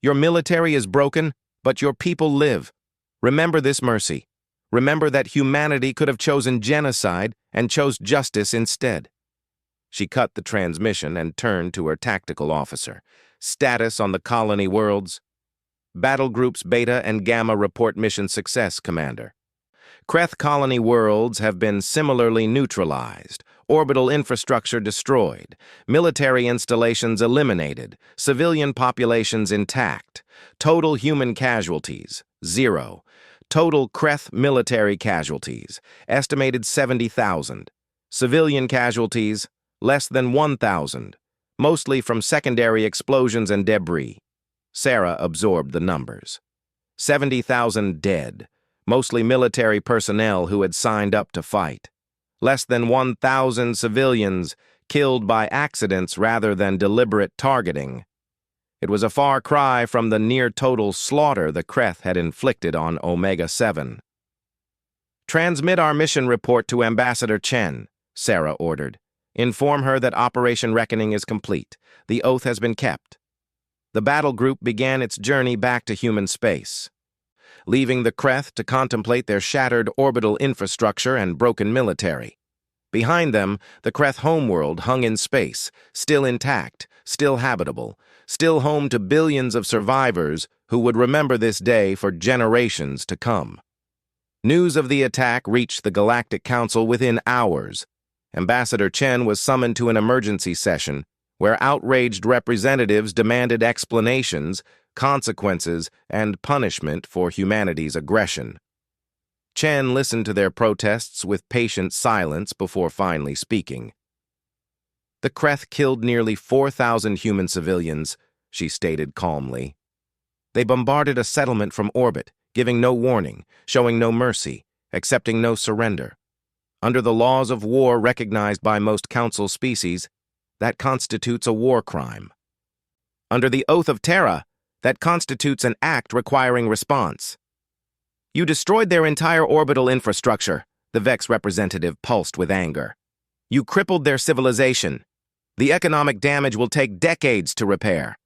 Your military is broken, but your people live. Remember this, Mercy. Remember that humanity could have chosen genocide and chose justice instead." She cut the transmission and turned to her tactical officer. "Status on the colony worlds." "Battle Groups Beta and Gamma report mission success, Commander. Kreth colony worlds have been similarly neutralized, orbital infrastructure destroyed, military installations eliminated, civilian populations intact, total human casualties, 0. Total Kreth military casualties, estimated 70,000. Civilian casualties, less than 1,000, mostly from secondary explosions and debris." Sarah absorbed the numbers. 70,000 dead, mostly military personnel who had signed up to fight. Less than 1,000 civilians killed by accidents rather than deliberate targeting. It was a far cry from the near-total slaughter the Kreth had inflicted on Omega-7. "Transmit our mission report to Ambassador Chen," Sarah ordered. "Inform her that Operation Reckoning is complete. The oath has been kept." The battle group began its journey back to human space, leaving the Kreth to contemplate their shattered orbital infrastructure and broken military. Behind them, the Kreth homeworld hung in space, still intact, still habitable, still home to billions of survivors who would remember this day for generations to come. News of the attack reached the Galactic Council within hours. Ambassador Chen was summoned to an emergency session where outraged representatives demanded explanations, consequences, and punishment for humanity's aggression. Chen listened to their protests with patient silence before finally speaking. "The Kreth killed nearly 4,000 human civilians," she stated calmly. "They bombarded a settlement from orbit, giving no warning, showing no mercy, accepting no surrender. Under the laws of war recognized by most Council species, that constitutes a war crime. Under the Oath of Terra, that constitutes an act requiring response. You destroyed their entire orbital infrastructure," the Vex representative pulsed with anger. "You crippled their civilization. The economic damage will take decades to repair."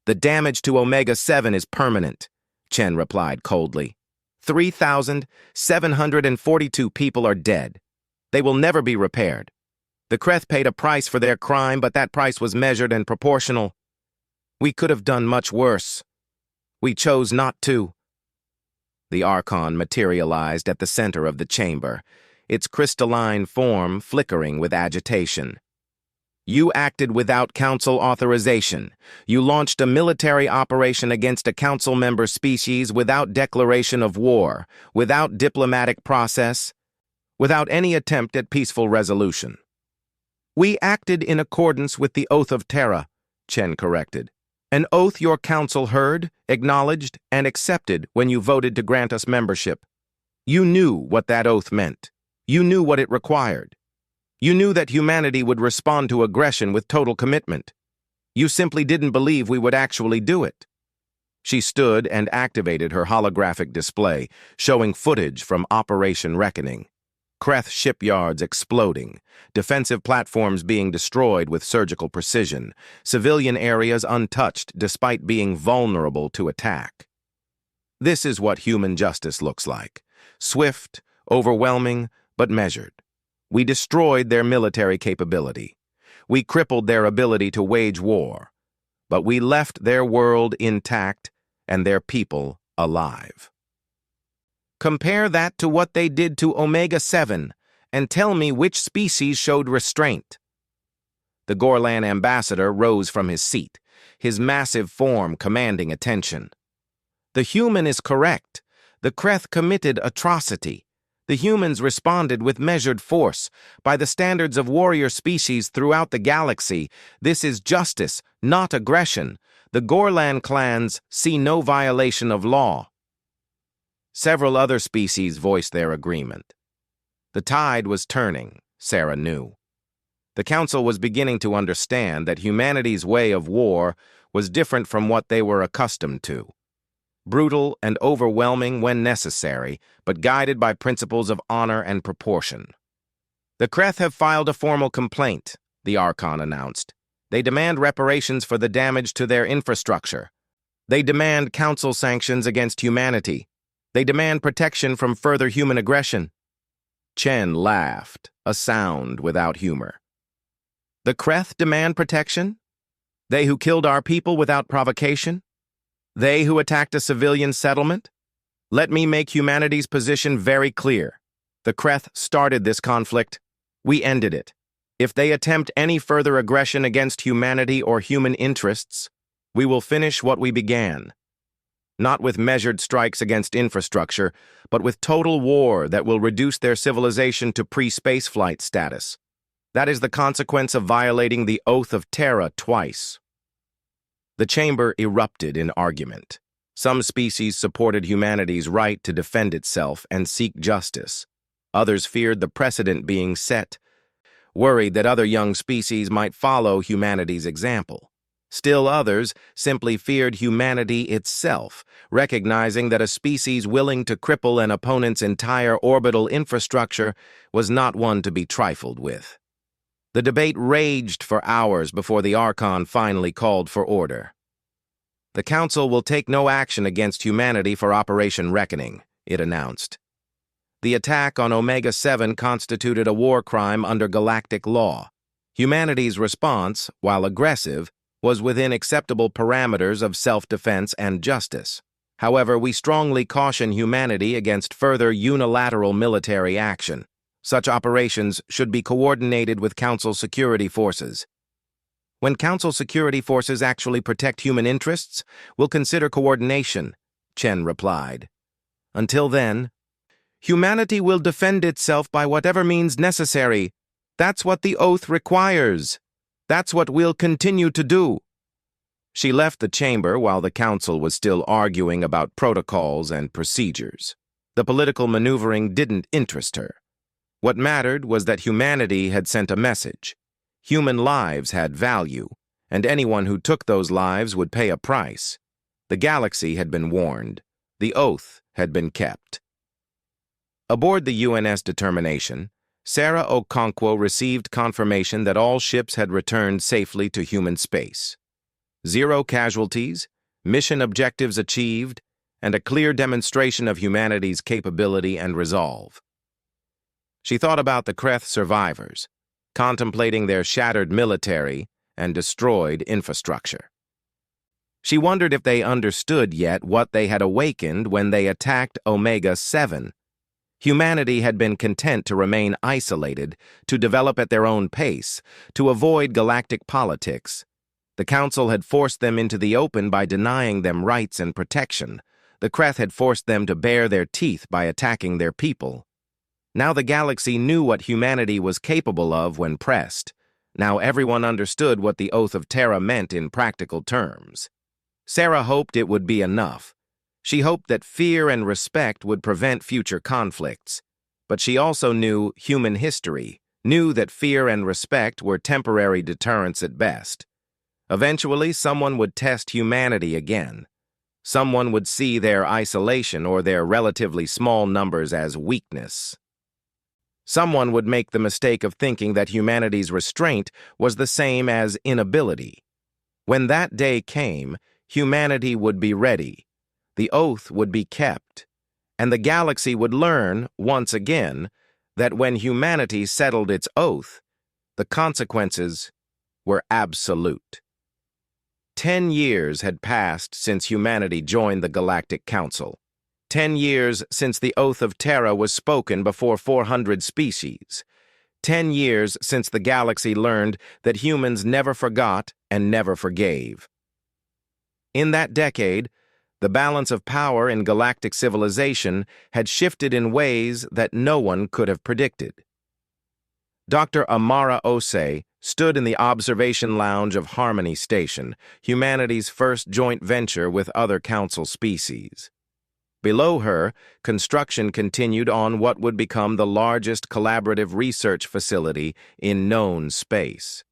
"The damage to Omega-7 is permanent," Chen replied coldly. 3,742 people are dead. They will never be repaired. The Kreth paid a price for their crime, but that price was measured and proportional. We could have done much worse. We chose not to." The Archon materialized at the center of the chamber, its crystalline form flickering with agitation. "You acted without Council authorization. You launched a military operation against a Council member species without declaration of war, without diplomatic process, without any attempt at peaceful resolution." "We acted in accordance with the Oath of Terra," Chen corrected. "An oath your Council heard, acknowledged, and accepted when you voted to grant us membership. You knew what that oath meant. You knew what it required. You knew that humanity would respond to aggression with total commitment. You simply didn't believe we would actually do it." She stood and activated her holographic display, showing footage from Operation Reckoning. Kreth shipyards exploding, defensive platforms being destroyed with surgical precision, civilian areas untouched despite being vulnerable to attack. This is what human justice looks like. Swift, overwhelming, but measured. We destroyed their military capability. We crippled their ability to wage war. But we left their world intact and their people alive. Compare that to what they did to Omega-7 and tell me which species showed restraint. The Gorlan ambassador rose from his seat, his massive form commanding attention. The human is correct. The Kreth committed atrocity. The humans responded with measured force. By the standards of warrior species throughout the galaxy, this is justice, not aggression. The Gorlan clans see no violation of law. Several other species voiced their agreement. The tide was turning, Sarah knew. The Council was beginning to understand that humanity's way of war was different from what they were accustomed to. Brutal and overwhelming when necessary, but guided by principles of honor and proportion. "The Kreth have filed a formal complaint," the Archon announced. "They demand reparations for the damage to their infrastructure. They demand Council sanctions against humanity. They demand protection from further human aggression." Chen laughed, a sound without humor. "The Kreth demand protection? They who killed our people without provocation? They who attacked a civilian settlement? Let me make humanity's position very clear. The Kreth started this conflict. We ended it. If they attempt any further aggression against humanity or human interests, we will finish what we began. Not with measured strikes against infrastructure, but with total war that will reduce their civilization to pre-spaceflight status. That is the consequence of violating the Oath of Terra twice." The chamber erupted in argument. Some species supported humanity's right to defend itself and seek justice. Others feared the precedent being set, worried that other young species might follow humanity's example. Still others simply feared humanity itself, recognizing that a species willing to cripple an opponent's entire orbital infrastructure was not one to be trifled with. The debate raged for hours before the Archon finally called for order. "The Council will take no action against humanity for Operation Reckoning," it announced. The attack on Omega-7 constituted a war crime under galactic law. Humanity's response, while aggressive, was within acceptable parameters of self-defense and justice. However, we strongly caution humanity against further unilateral military action. Such operations should be coordinated with Council security forces. When Council security forces actually protect human interests, we'll consider coordination, Chen replied. Until then, humanity will defend itself by whatever means necessary. That's what the oath requires. That's what we'll continue to do. She left the chamber while the Council was still arguing about protocols and procedures. The political maneuvering didn't interest her. What mattered was that humanity had sent a message. Human lives had value, and anyone who took those lives would pay a price. The galaxy had been warned. The oath had been kept. Aboard the UNS Determination, Sarah Okonkwo received confirmation that all ships had returned safely to human space. 0 casualties, mission objectives achieved, and a clear demonstration of humanity's capability and resolve. She thought about the Kreth survivors, contemplating their shattered military and destroyed infrastructure. She wondered if they understood yet what they had awakened when they attacked Omega-7. Humanity had been content to remain isolated, to develop at their own pace, to avoid galactic politics. The Council had forced them into the open by denying them rights and protection. The Kreth had forced them to bare their teeth by attacking their people. Now the galaxy knew what humanity was capable of when pressed. Now everyone understood what the Oath of Terra meant in practical terms. Sarah hoped it would be enough. She hoped that fear and respect would prevent future conflicts. But she also knew human history, knew that fear and respect were temporary deterrents at best. Eventually, someone would test humanity again. Someone would see their isolation or their relatively small numbers as weakness. Someone would make the mistake of thinking that humanity's restraint was the same as inability. When that day came, humanity would be ready, the oath would be kept, and the galaxy would learn, once again, that when humanity settled its oath, the consequences were absolute. 10 years had passed since humanity joined the Galactic Council. 10 years since the Oath of Terra was spoken before 400 species. 10 years since the galaxy learned that humans never forgot and never forgave. In that decade, the balance of power in galactic civilization had shifted in ways that no one could have predicted. Dr. Amara Osei stood in the observation lounge of Harmony Station, humanity's first joint venture with other council species. Below her, construction continued on what would become the largest collaborative research facility in known space.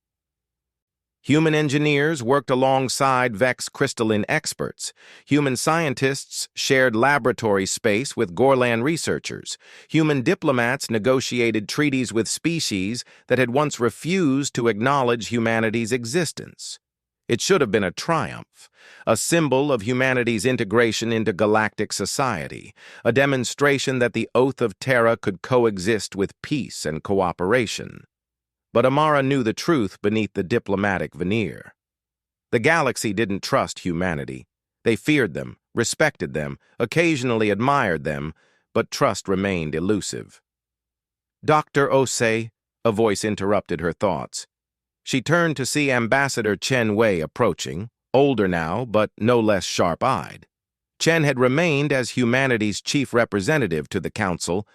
Human engineers worked alongside Vex crystalline experts. Human scientists shared laboratory space with Gorlan researchers. Human diplomats negotiated treaties with species that had once refused to acknowledge humanity's existence. It should have been a triumph, a symbol of humanity's integration into galactic society, a demonstration that the Oath of Terra could coexist with peace and cooperation. But Amara knew the truth beneath the diplomatic veneer. The galaxy didn't trust humanity. They feared them, respected them, occasionally admired them, but trust remained elusive. Dr. Osei, a voice interrupted her thoughts. She turned to see Ambassador Chen Wei approaching, older now, but no less sharp-eyed. Chen had remained as humanity's chief representative to the Council,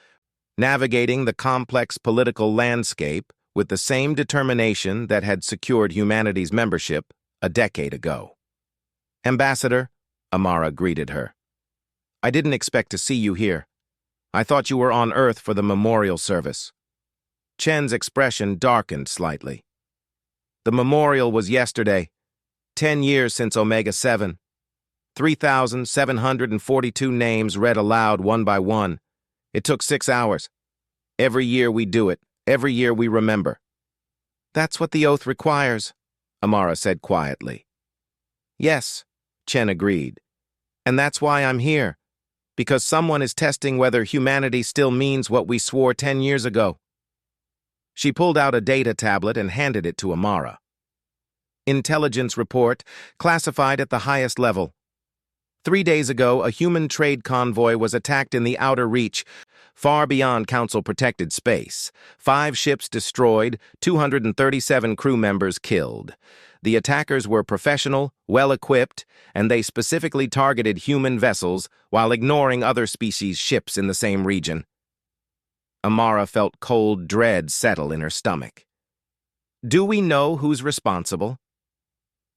navigating the complex political landscape with the same determination that had secured humanity's membership a decade ago. Ambassador, Amara greeted her. I didn't expect to see you here. I thought you were on Earth for the memorial service. Chen's expression darkened slightly. The memorial was yesterday, 10 years since Omega-7. 3,742 names read aloud one by one. It took 6 hours. Every year we do it. Every year we remember. That's what the oath requires, Amara said quietly. Yes, Chen agreed. And that's why I'm here, because someone is testing whether humanity still means what we swore 10 years ago. She pulled out a data tablet and handed it to Amara. Intelligence report, classified at the highest level. 3 days ago, a human trade convoy was attacked in the Outer Reach, far beyond Council-protected space. 5 ships destroyed, 237 crew members killed. The attackers were professional, well-equipped, and they specifically targeted human vessels while ignoring other species' ships in the same region. Amara felt cold dread settle in her stomach. Do we know who's responsible?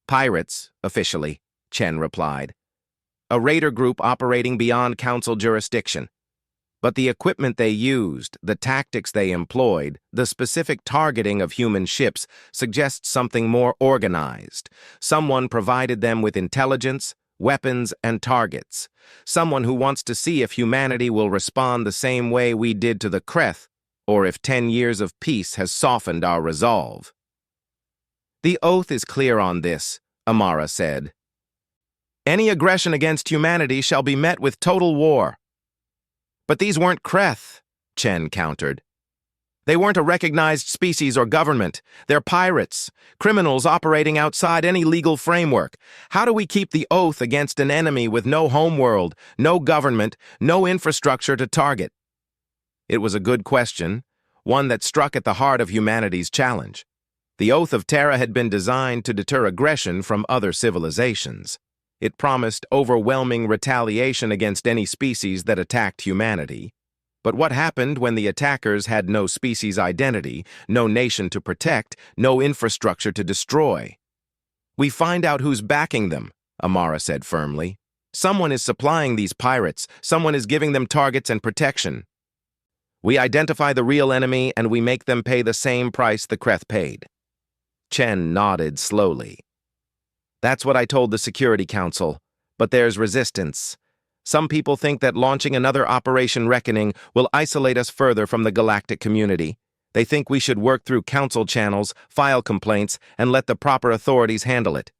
Pirates, officially, Chen replied. A raider group operating beyond Council jurisdiction. But the equipment they used, the tactics they employed, the specific targeting of human ships suggests something more organized. Someone provided them with intelligence, weapons, and targets. Someone who wants to see if humanity will respond the same way we did to the Kreth, or if 10 years of peace has softened our resolve. The oath is clear on this, Amara said. Any aggression against humanity shall be met with total war. But these weren't Kreth, Chen countered. They weren't a recognized species or government. They're pirates, criminals operating outside any legal framework. How do we keep the oath against an enemy with no homeworld, no government, no infrastructure to target? It was a good question, one that struck at the heart of humanity's challenge. The Oath of Terra had been designed to deter aggression from other civilizations. It promised overwhelming retaliation against any species that attacked humanity. But what happened when the attackers had no species identity, no nation to protect, no infrastructure to destroy? We find out who's backing them, Amara said firmly. Someone is supplying these pirates. Someone is giving them targets and protection. We identify the real enemy and we make them pay the same price the Kreth paid. Chen nodded slowly. That's what I told the Security Council, but there's resistance. Some people think that launching another Operation Reckoning will isolate us further from the galactic community. They think we should work through council channels, file complaints, and let the proper authorities handle it.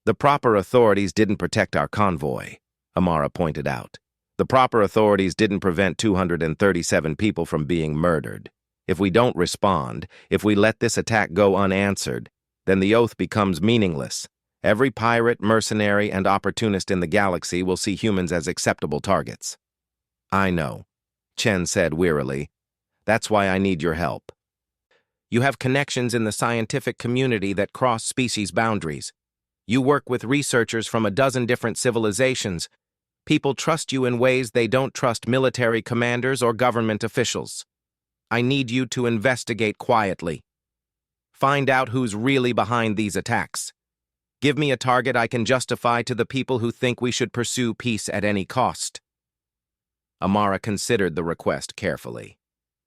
The proper authorities didn't protect our convoy, Amara pointed out. The proper authorities didn't prevent 237 people from being murdered. If we don't respond, if we let this attack go unanswered, then the oath becomes meaningless. Every pirate, mercenary, and opportunist in the galaxy will see humans as acceptable targets. I know, Chen said wearily. That's why I need your help. You have connections in the scientific community that cross species boundaries. You work with researchers from a dozen different civilizations. People trust you in ways they don't trust military commanders or government officials. I need you to investigate quietly. Find out who's really behind these attacks. Give me a target I can justify to the people who think we should pursue peace at any cost. Amara considered the request carefully.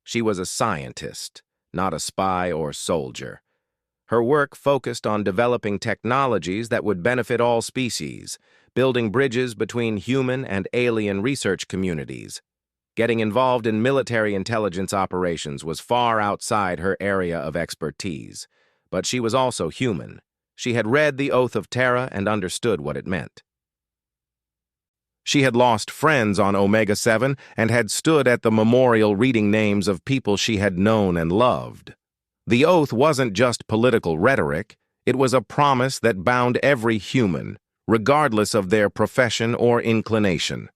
She was a scientist, not a spy or soldier. Her work focused on developing technologies that would benefit all species, building bridges between human and alien research communities. Getting involved in military intelligence operations was far outside her area of expertise, but she was also human. She had read the Oath of Terra and understood what it meant. She had lost friends on Omega-7 and had stood at the memorial reading names of people she had known and loved. The oath wasn't just political rhetoric, it was a promise that bound every human, regardless of their profession or inclination.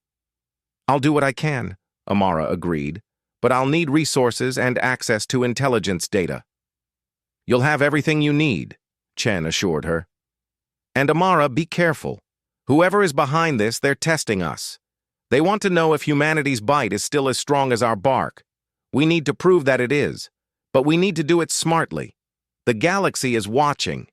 I'll do what I can, Amara agreed, but I'll need resources and access to intelligence data. You'll have everything you need, Chen assured her. And Amara, be careful. Whoever is behind this, they're testing us. They want to know if humanity's bite is still as strong as our bark. We need to prove that it is, but we need to do it smartly. The galaxy is watching.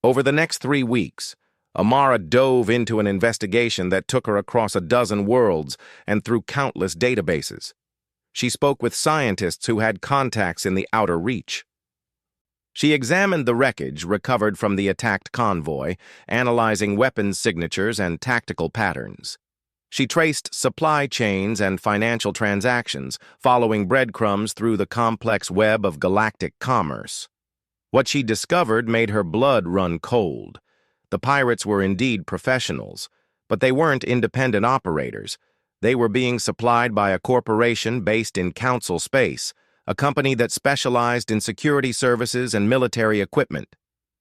Over the next 3 weeks, Amara dove into an investigation that took her across a dozen worlds and through countless databases. She spoke with scientists who had contacts in the outer reach. She examined the wreckage recovered from the attacked convoy, analyzing weapons signatures and tactical patterns. She traced supply chains and financial transactions, following breadcrumbs through the complex web of galactic commerce. What she discovered made her blood run cold. The pirates were indeed professionals, but they weren't independent operators. They were being supplied by a corporation based in Council Space, a company that specialized in security services and military equipment.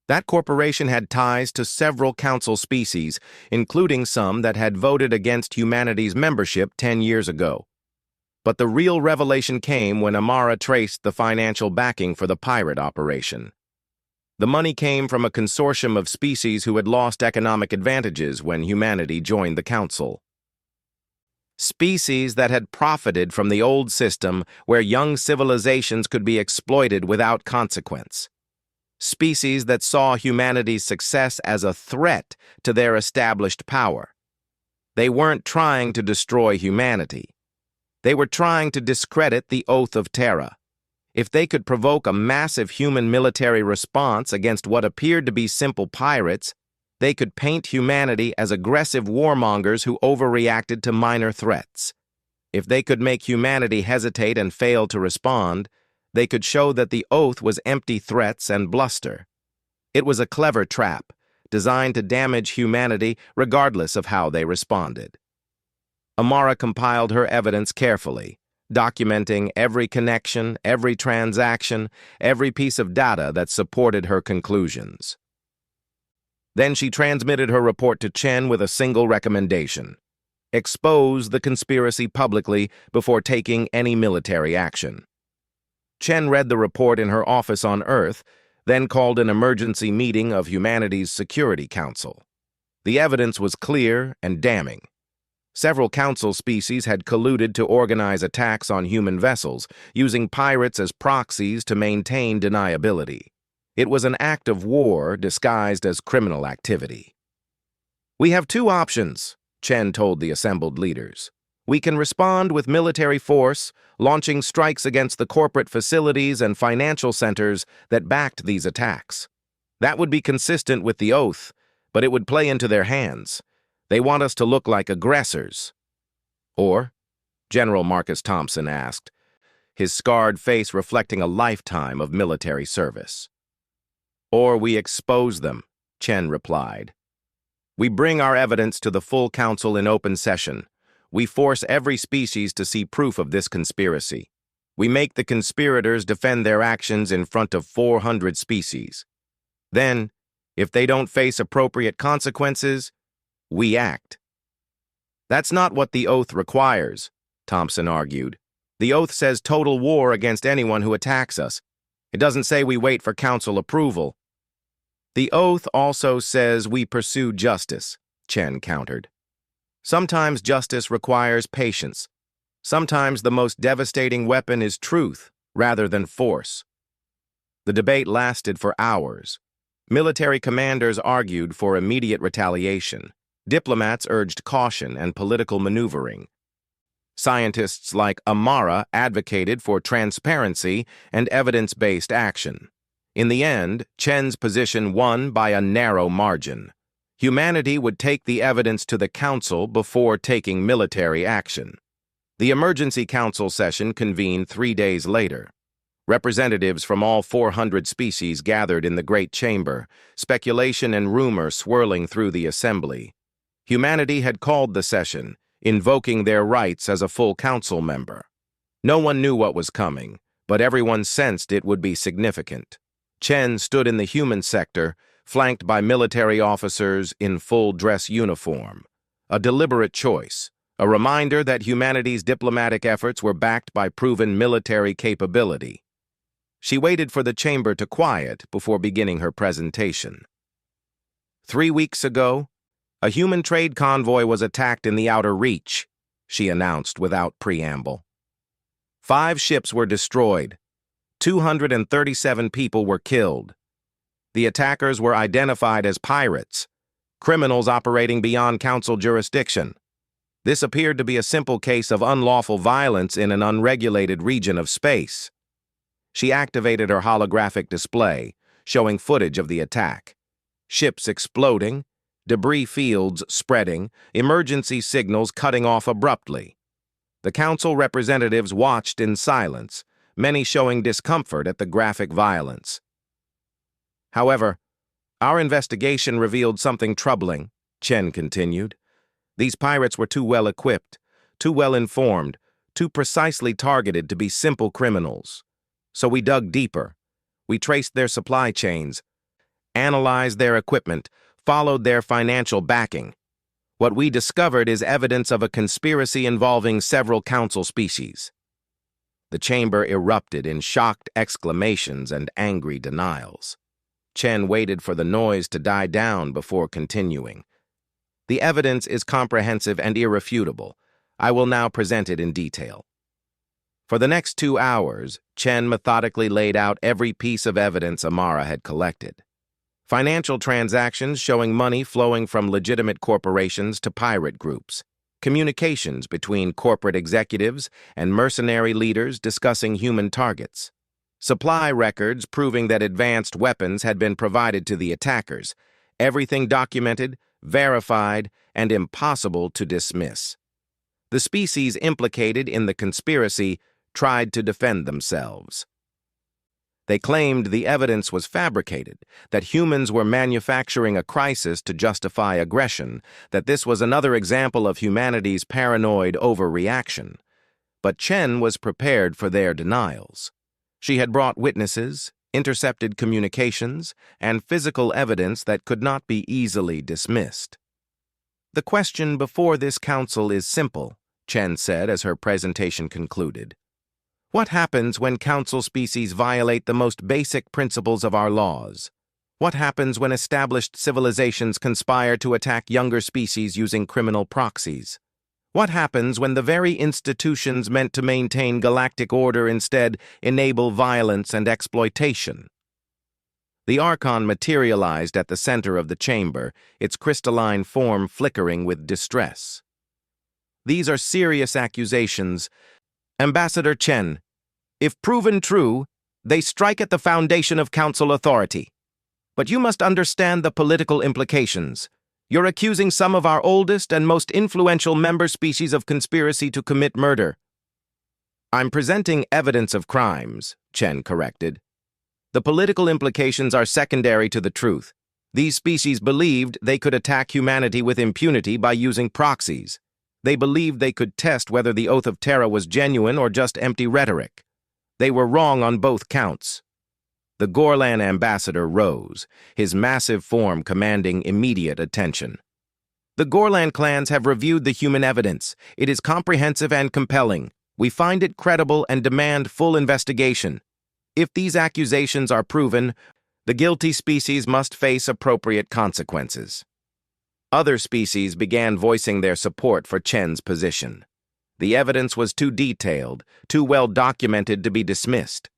That corporation had ties to several Council species, including some that had voted against humanity's membership 10 years ago. But the real revelation came when Amara traced the financial backing for the pirate operation. The money came from a consortium of species who had lost economic advantages when humanity joined the Council. Species that had profited from the old system where young civilizations could be exploited without consequence. Species that saw humanity's success as a threat to their established power. They weren't trying to destroy humanity. They were trying to discredit the Oath of Terra. If they could provoke a massive human military response against what appeared to be simple pirates, they could paint humanity as aggressive warmongers who overreacted to minor threats. If they could make humanity hesitate and fail to respond, they could show that the oath was empty threats and bluster. It was a clever trap, designed to damage humanity regardless of how they responded. Amara compiled her evidence carefully, documenting every connection, every transaction, every piece of data that supported her conclusions. Then she transmitted her report to Chen with a single recommendation: expose the conspiracy publicly before taking any military action. Chen read the report in her office on Earth, then called an emergency meeting of humanity's Security Council. The evidence was clear and damning. Several Council species had colluded to organize attacks on human vessels, using pirates as proxies to maintain deniability. It was an act of war disguised as criminal activity. We have two options, Chen told the assembled leaders. We can respond with military force, launching strikes against the corporate facilities and financial centers that backed these attacks. That would be consistent with the oath, but it would play into their hands. They want us to look like aggressors. Or, General Marcus Thompson asked, his scarred face reflecting a lifetime of military service. Or we expose them, Chen replied. We bring our evidence to the full council in open session. We force every species to see proof of this conspiracy. We make the conspirators defend their actions in front of 400 species. Then, if they don't face appropriate consequences, we act. That's not what the oath requires, Thompson argued. The oath says total war against anyone who attacks us. It doesn't say we wait for council approval. The oath also says we pursue justice, Chen countered. Sometimes justice requires patience. Sometimes the most devastating weapon is truth rather than force. The debate lasted for hours. Military commanders argued for immediate retaliation. Diplomats urged caution and political maneuvering. Scientists like Amara advocated for transparency and evidence-based action. In the end, Chen's position won by a narrow margin. Humanity would take the evidence to the council before taking military action. The emergency council session convened 3 days later. Representatives from all 400 species gathered in the Great Chamber, speculation and rumor swirling through the assembly. Humanity had called the session, invoking their rights as a full council member. No one knew what was coming, but everyone sensed it would be significant. Chen stood in the human sector, flanked by military officers in full dress uniform. A deliberate choice, a reminder that humanity's diplomatic efforts were backed by proven military capability. She waited for the chamber to quiet before beginning her presentation. 3 weeks ago, a human trade convoy was attacked in the Outer Reach, she announced without preamble. 5 ships were destroyed. 237 people were killed. The attackers were identified as pirates, criminals operating beyond council jurisdiction. This appeared to be a simple case of unlawful violence in an unregulated region of space. She activated her holographic display, showing footage of the attack. Ships exploding, debris fields spreading, emergency signals cutting off abruptly. The council representatives watched in silence, many showing discomfort at the graphic violence. However, our investigation revealed something troubling, Chen continued. These pirates were too well equipped, too well informed, too precisely targeted to be simple criminals. So we dug deeper. We traced their supply chains, analyzed their equipment, followed their financial backing. What we discovered is evidence of a conspiracy involving several council species. The chamber erupted in shocked exclamations and angry denials. Chen waited for the noise to die down before continuing. The evidence is comprehensive and irrefutable. I will now present it in detail. For the next 2 hours, Chen methodically laid out every piece of evidence Amara had collected. Financial transactions showing money flowing from legitimate corporations to pirate groups. Communications between corporate executives and mercenary leaders discussing human targets. Supply records proving that advanced weapons had been provided to the attackers. Everything documented, verified, and impossible to dismiss. The species implicated in the conspiracy tried to defend themselves. They claimed the evidence was fabricated, that humans were manufacturing a crisis to justify aggression, that this was another example of humanity's paranoid overreaction. But Chen was prepared for their denials. She had brought witnesses, intercepted communications, and physical evidence that could not be easily dismissed. The question before this council is simple, Chen said as her presentation concluded. What happens when council species violate the most basic principles of our laws? What happens when established civilizations conspire to attack younger species using criminal proxies? What happens when the very institutions meant to maintain galactic order instead enable violence and exploitation? The Archon materialized at the center of the chamber, its crystalline form flickering with distress. These are serious accusations. Ambassador Chen, if proven true, they strike at the foundation of council authority. But you must understand the political implications. You're accusing some of our oldest and most influential member species of conspiracy to commit murder. I'm presenting evidence of crimes, Chen corrected. The political implications are secondary to the truth. These species believed they could attack humanity with impunity by using proxies. They believed they could test whether the Oath of Terra was genuine or just empty rhetoric. They were wrong on both counts. The Gorlan ambassador rose, his massive form commanding immediate attention. The Gorlan clans have reviewed the human evidence. It is comprehensive and compelling. We find it credible and demand full investigation. If these accusations are proven, the guilty species must face appropriate consequences. Other species began voicing their support for Chen's position. The evidence was too detailed, too well documented to be dismissed.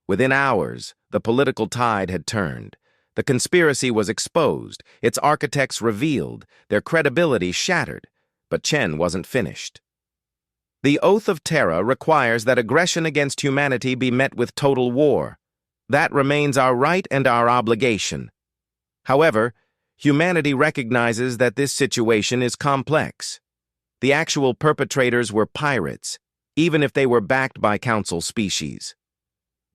Within hours, the political tide had turned. The conspiracy was exposed, its architects revealed, their credibility shattered. But Chen wasn't finished. The Oath of Terra requires that aggression against humanity be met with total war. That remains our right and our obligation. However, humanity recognizes that this situation is complex. The actual perpetrators were pirates, even if they were backed by council species.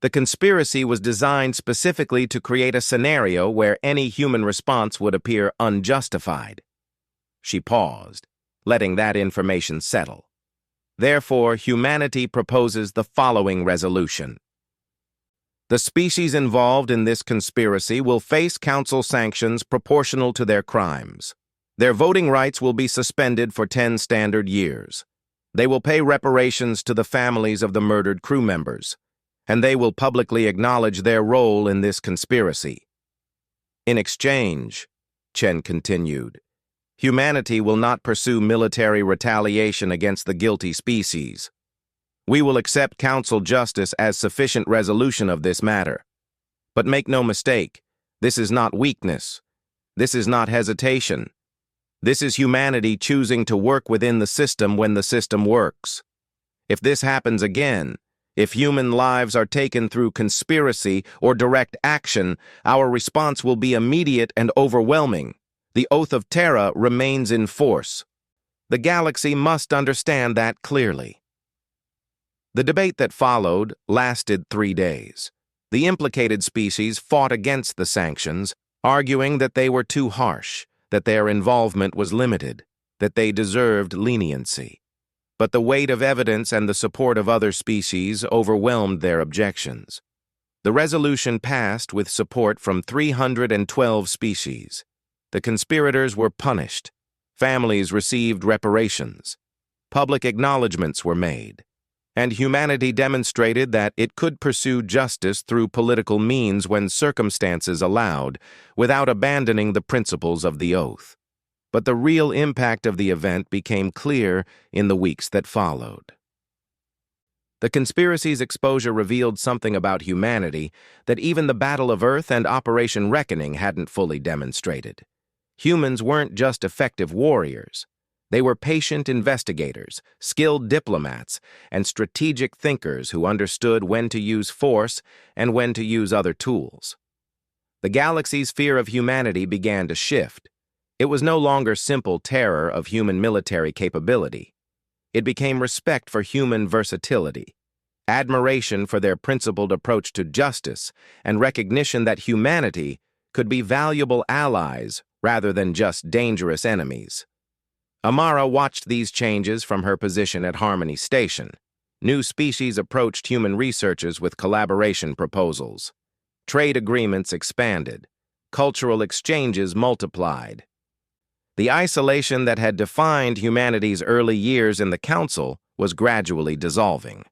The conspiracy was designed specifically to create a scenario where any human response would appear unjustified. She paused, letting that information settle. Therefore, humanity proposes the following resolution. The species involved in this conspiracy will face council sanctions proportional to their crimes. Their voting rights will be suspended for 10 standard years. They will pay reparations to the families of the murdered crew members, and they will publicly acknowledge their role in this conspiracy. In exchange, Chen continued, humanity will not pursue military retaliation against the guilty species. We will accept council justice as sufficient resolution of this matter. But make no mistake, this is not weakness. This is not hesitation. This is humanity choosing to work within the system when the system works. If this happens again, if human lives are taken through conspiracy or direct action, our response will be immediate and overwhelming. The Oath of Terra remains in force. The galaxy must understand that clearly. The debate that followed lasted 3 days. The implicated species fought against the sanctions, arguing that they were too harsh, that their involvement was limited, that they deserved leniency. But the weight of evidence and the support of other species overwhelmed their objections. The resolution passed with support from 312 species. The conspirators were punished. Families received reparations. Public acknowledgments were made. And humanity demonstrated that it could pursue justice through political means when circumstances allowed, without abandoning the principles of the oath. But the real impact of the event became clear in the weeks that followed. The conspiracy's exposure revealed something about humanity that even the Battle of Earth and Operation Reckoning hadn't fully demonstrated. Humans weren't just effective warriors. They were patient investigators, skilled diplomats, and strategic thinkers who understood when to use force and when to use other tools. The galaxy's fear of humanity began to shift. It was no longer simple terror of human military capability. It became respect for human versatility, admiration for their principled approach to justice, and recognition that humanity could be valuable allies rather than just dangerous enemies. Amara watched these changes from her position at Harmony Station. New species approached human researchers with collaboration proposals. Trade agreements expanded. Cultural exchanges multiplied. The isolation that had defined humanity's early years in the Council was gradually dissolving.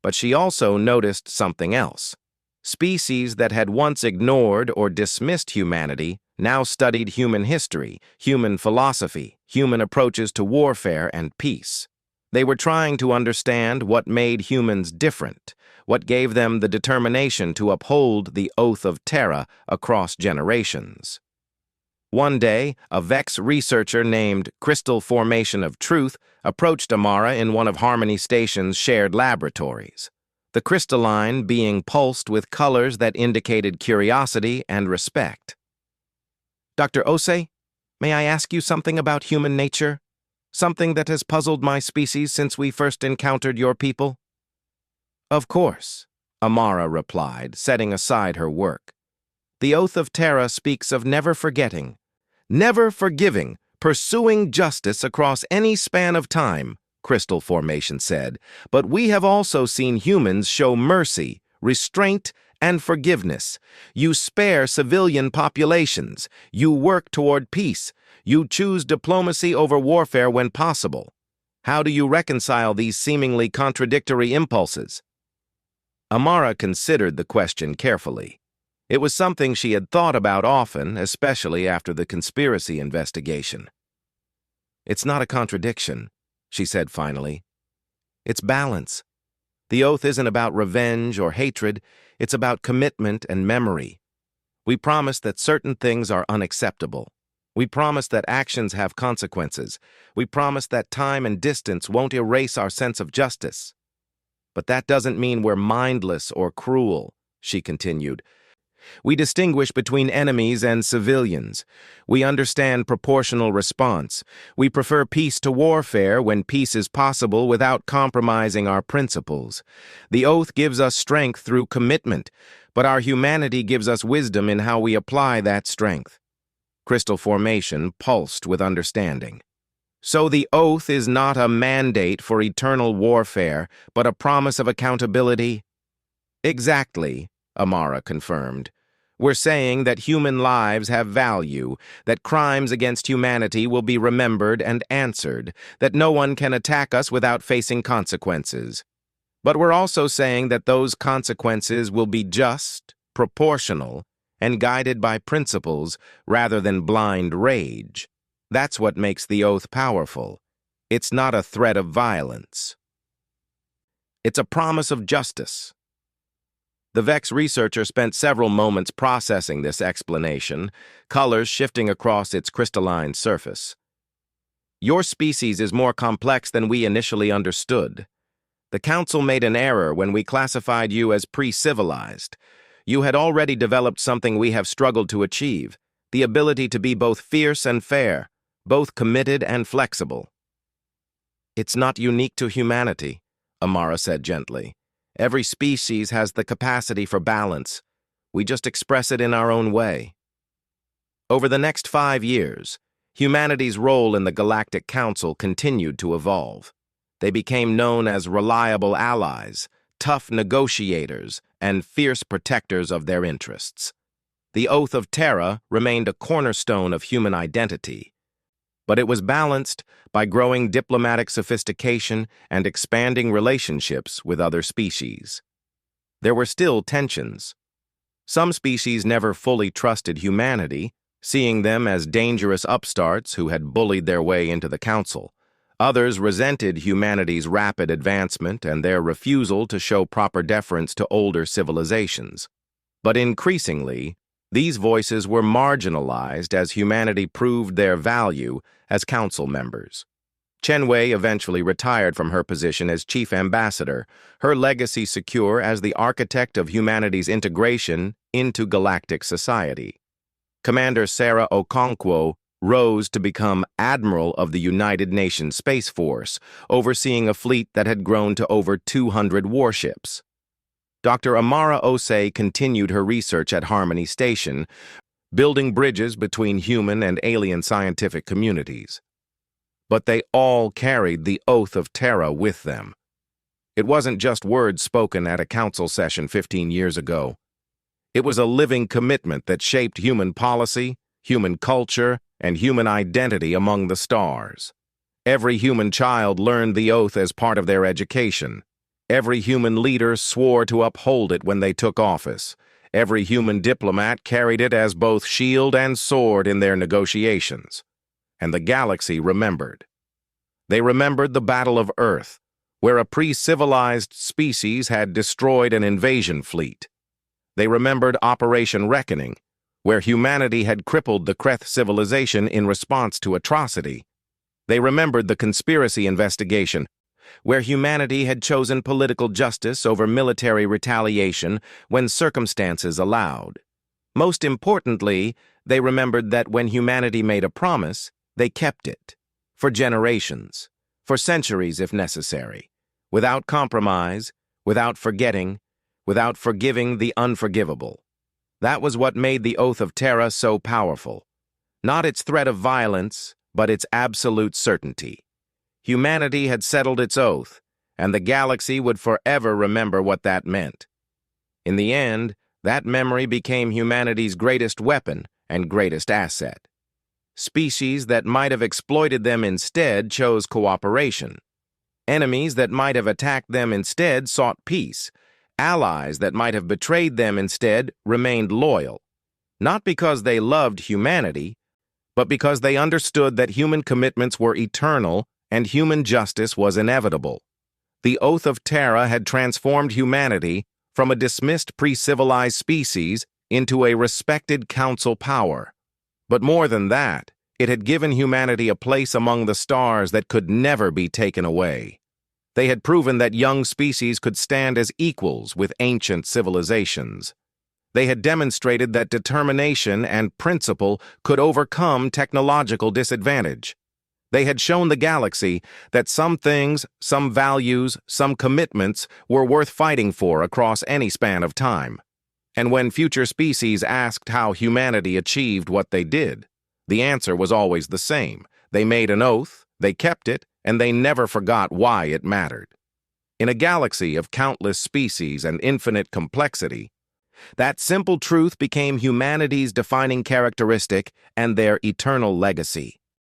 But she also noticed something else. Species that had once ignored or dismissed humanity now studied human history, human philosophy, human approaches to warfare and peace. They were trying to understand what made humans different, what gave them the determination to uphold the Oath of Terra across generations. One day, a Vex researcher named Crystal Formation of Truth approached Amara in one of Harmony Station's shared laboratories. The crystalline being pulsed with colors that indicated curiosity and respect. Dr. Osei, may I ask you something about human nature? Something that has puzzled my species since we first encountered your people? Of course, Amara replied, setting aside her work. The Oath of Terra speaks of never forgetting, never forgiving, pursuing justice across any span of time, Crystal Formation said, but we have also seen humans show mercy, restraint, and forgiveness. You spare civilian populations. You work toward peace. You choose diplomacy over warfare when possible. How do you reconcile these seemingly contradictory impulses? Amara considered the question carefully. It was something she had thought about often, especially after the conspiracy investigation. It's not a contradiction, she said finally. It's balance. The oath isn't about revenge or hatred, it's about commitment and memory. We promise that certain things are unacceptable. We promise that actions have consequences. We promise that time and distance won't erase our sense of justice. But that doesn't mean we're mindless or cruel, she continued. We distinguish between enemies and civilians. We understand proportional response. We prefer peace to warfare when peace is possible without compromising our principles. The oath gives us strength through commitment, but our humanity gives us wisdom in how we apply that strength. Crystal Formation pulsed with understanding. So the oath is not a mandate for eternal warfare, but a promise of accountability? Exactly, Amara confirmed. We're saying that human lives have value, that crimes against humanity will be remembered and answered, that no one can attack us without facing consequences. But we're also saying that those consequences will be just, proportional, and guided by principles rather than blind rage. That's what makes the oath powerful. It's not a threat of violence. It's a promise of justice. The Vex researcher spent several moments processing this explanation, colors shifting across its crystalline surface. Your species is more complex than we initially understood. The Council made an error when we classified you as pre-civilized. You had already developed something we have struggled to achieve, the ability to be both fierce and fair, both committed and flexible. It's not unique to humanity, Amara said gently. Every species has the capacity for balance. We just express it in our own way. Over the next 5 years, humanity's role in the Galactic Council continued to evolve. They became known as reliable allies, tough negotiators, and fierce protectors of their interests. The Oath of Terra remained a cornerstone of human identity, but it was balanced by growing diplomatic sophistication and expanding relationships with other species. There were still tensions. Some species never fully trusted humanity, seeing them as dangerous upstarts who had bullied their way into the Council. Others resented humanity's rapid advancement and their refusal to show proper deference to older civilizations. But increasingly, these voices were marginalized as humanity proved their value as council members. Chenwei eventually retired from her position as chief ambassador, her legacy secure as the architect of humanity's integration into galactic society. Commander Sarah Okonkwo rose to become Admiral of the United Nations Space Force, overseeing a fleet that had grown to over 200 warships. Dr. Amara Osei continued her research at Harmony Station, building bridges between human and alien scientific communities. But they all carried the Oath of Terra with them. It wasn't just words spoken at a council session 15 years ago. It was a living commitment that shaped human policy, human culture, and human identity among the stars. Every human child learned the oath as part of their education. Every human leader swore to uphold it when they took office. Every human diplomat carried it as both shield and sword in their negotiations. And the galaxy remembered. They remembered the Battle of Earth, where a pre-civilized species had destroyed an invasion fleet. They remembered Operation Reckoning, where humanity had crippled the Kreth civilization in response to atrocity. They remembered the conspiracy investigation, where humanity had chosen political justice over military retaliation when circumstances allowed. Most importantly, they remembered that when humanity made a promise, they kept it. For generations, for centuries if necessary, without compromise, without forgetting, without forgiving the unforgivable. That was what made the Oath of Terra so powerful. Not its threat of violence, but its absolute certainty. Humanity had settled its oath, and the galaxy would forever remember what that meant. In the end, that memory became humanity's greatest weapon and greatest asset. Species that might have exploited them instead chose cooperation. Enemies that might have attacked them instead sought peace. Allies that might have betrayed them instead remained loyal. Not because they loved humanity, but because they understood that human commitments were eternal and human justice was inevitable. The Oath of Terra had transformed humanity from a dismissed pre-civilized species into a respected council power. But more than that, it had given humanity a place among the stars that could never be taken away. They had proven that young species could stand as equals with ancient civilizations. They had demonstrated that determination and principle could overcome technological disadvantage. They had shown the galaxy that some things, some values, some commitments were worth fighting for across any span of time. And when future species asked how humanity achieved what they did, the answer was always the same. They made an oath, they kept it, and they never forgot why it mattered. In a galaxy of countless species and infinite complexity, that simple truth became humanity's defining characteristic and their eternal legacy.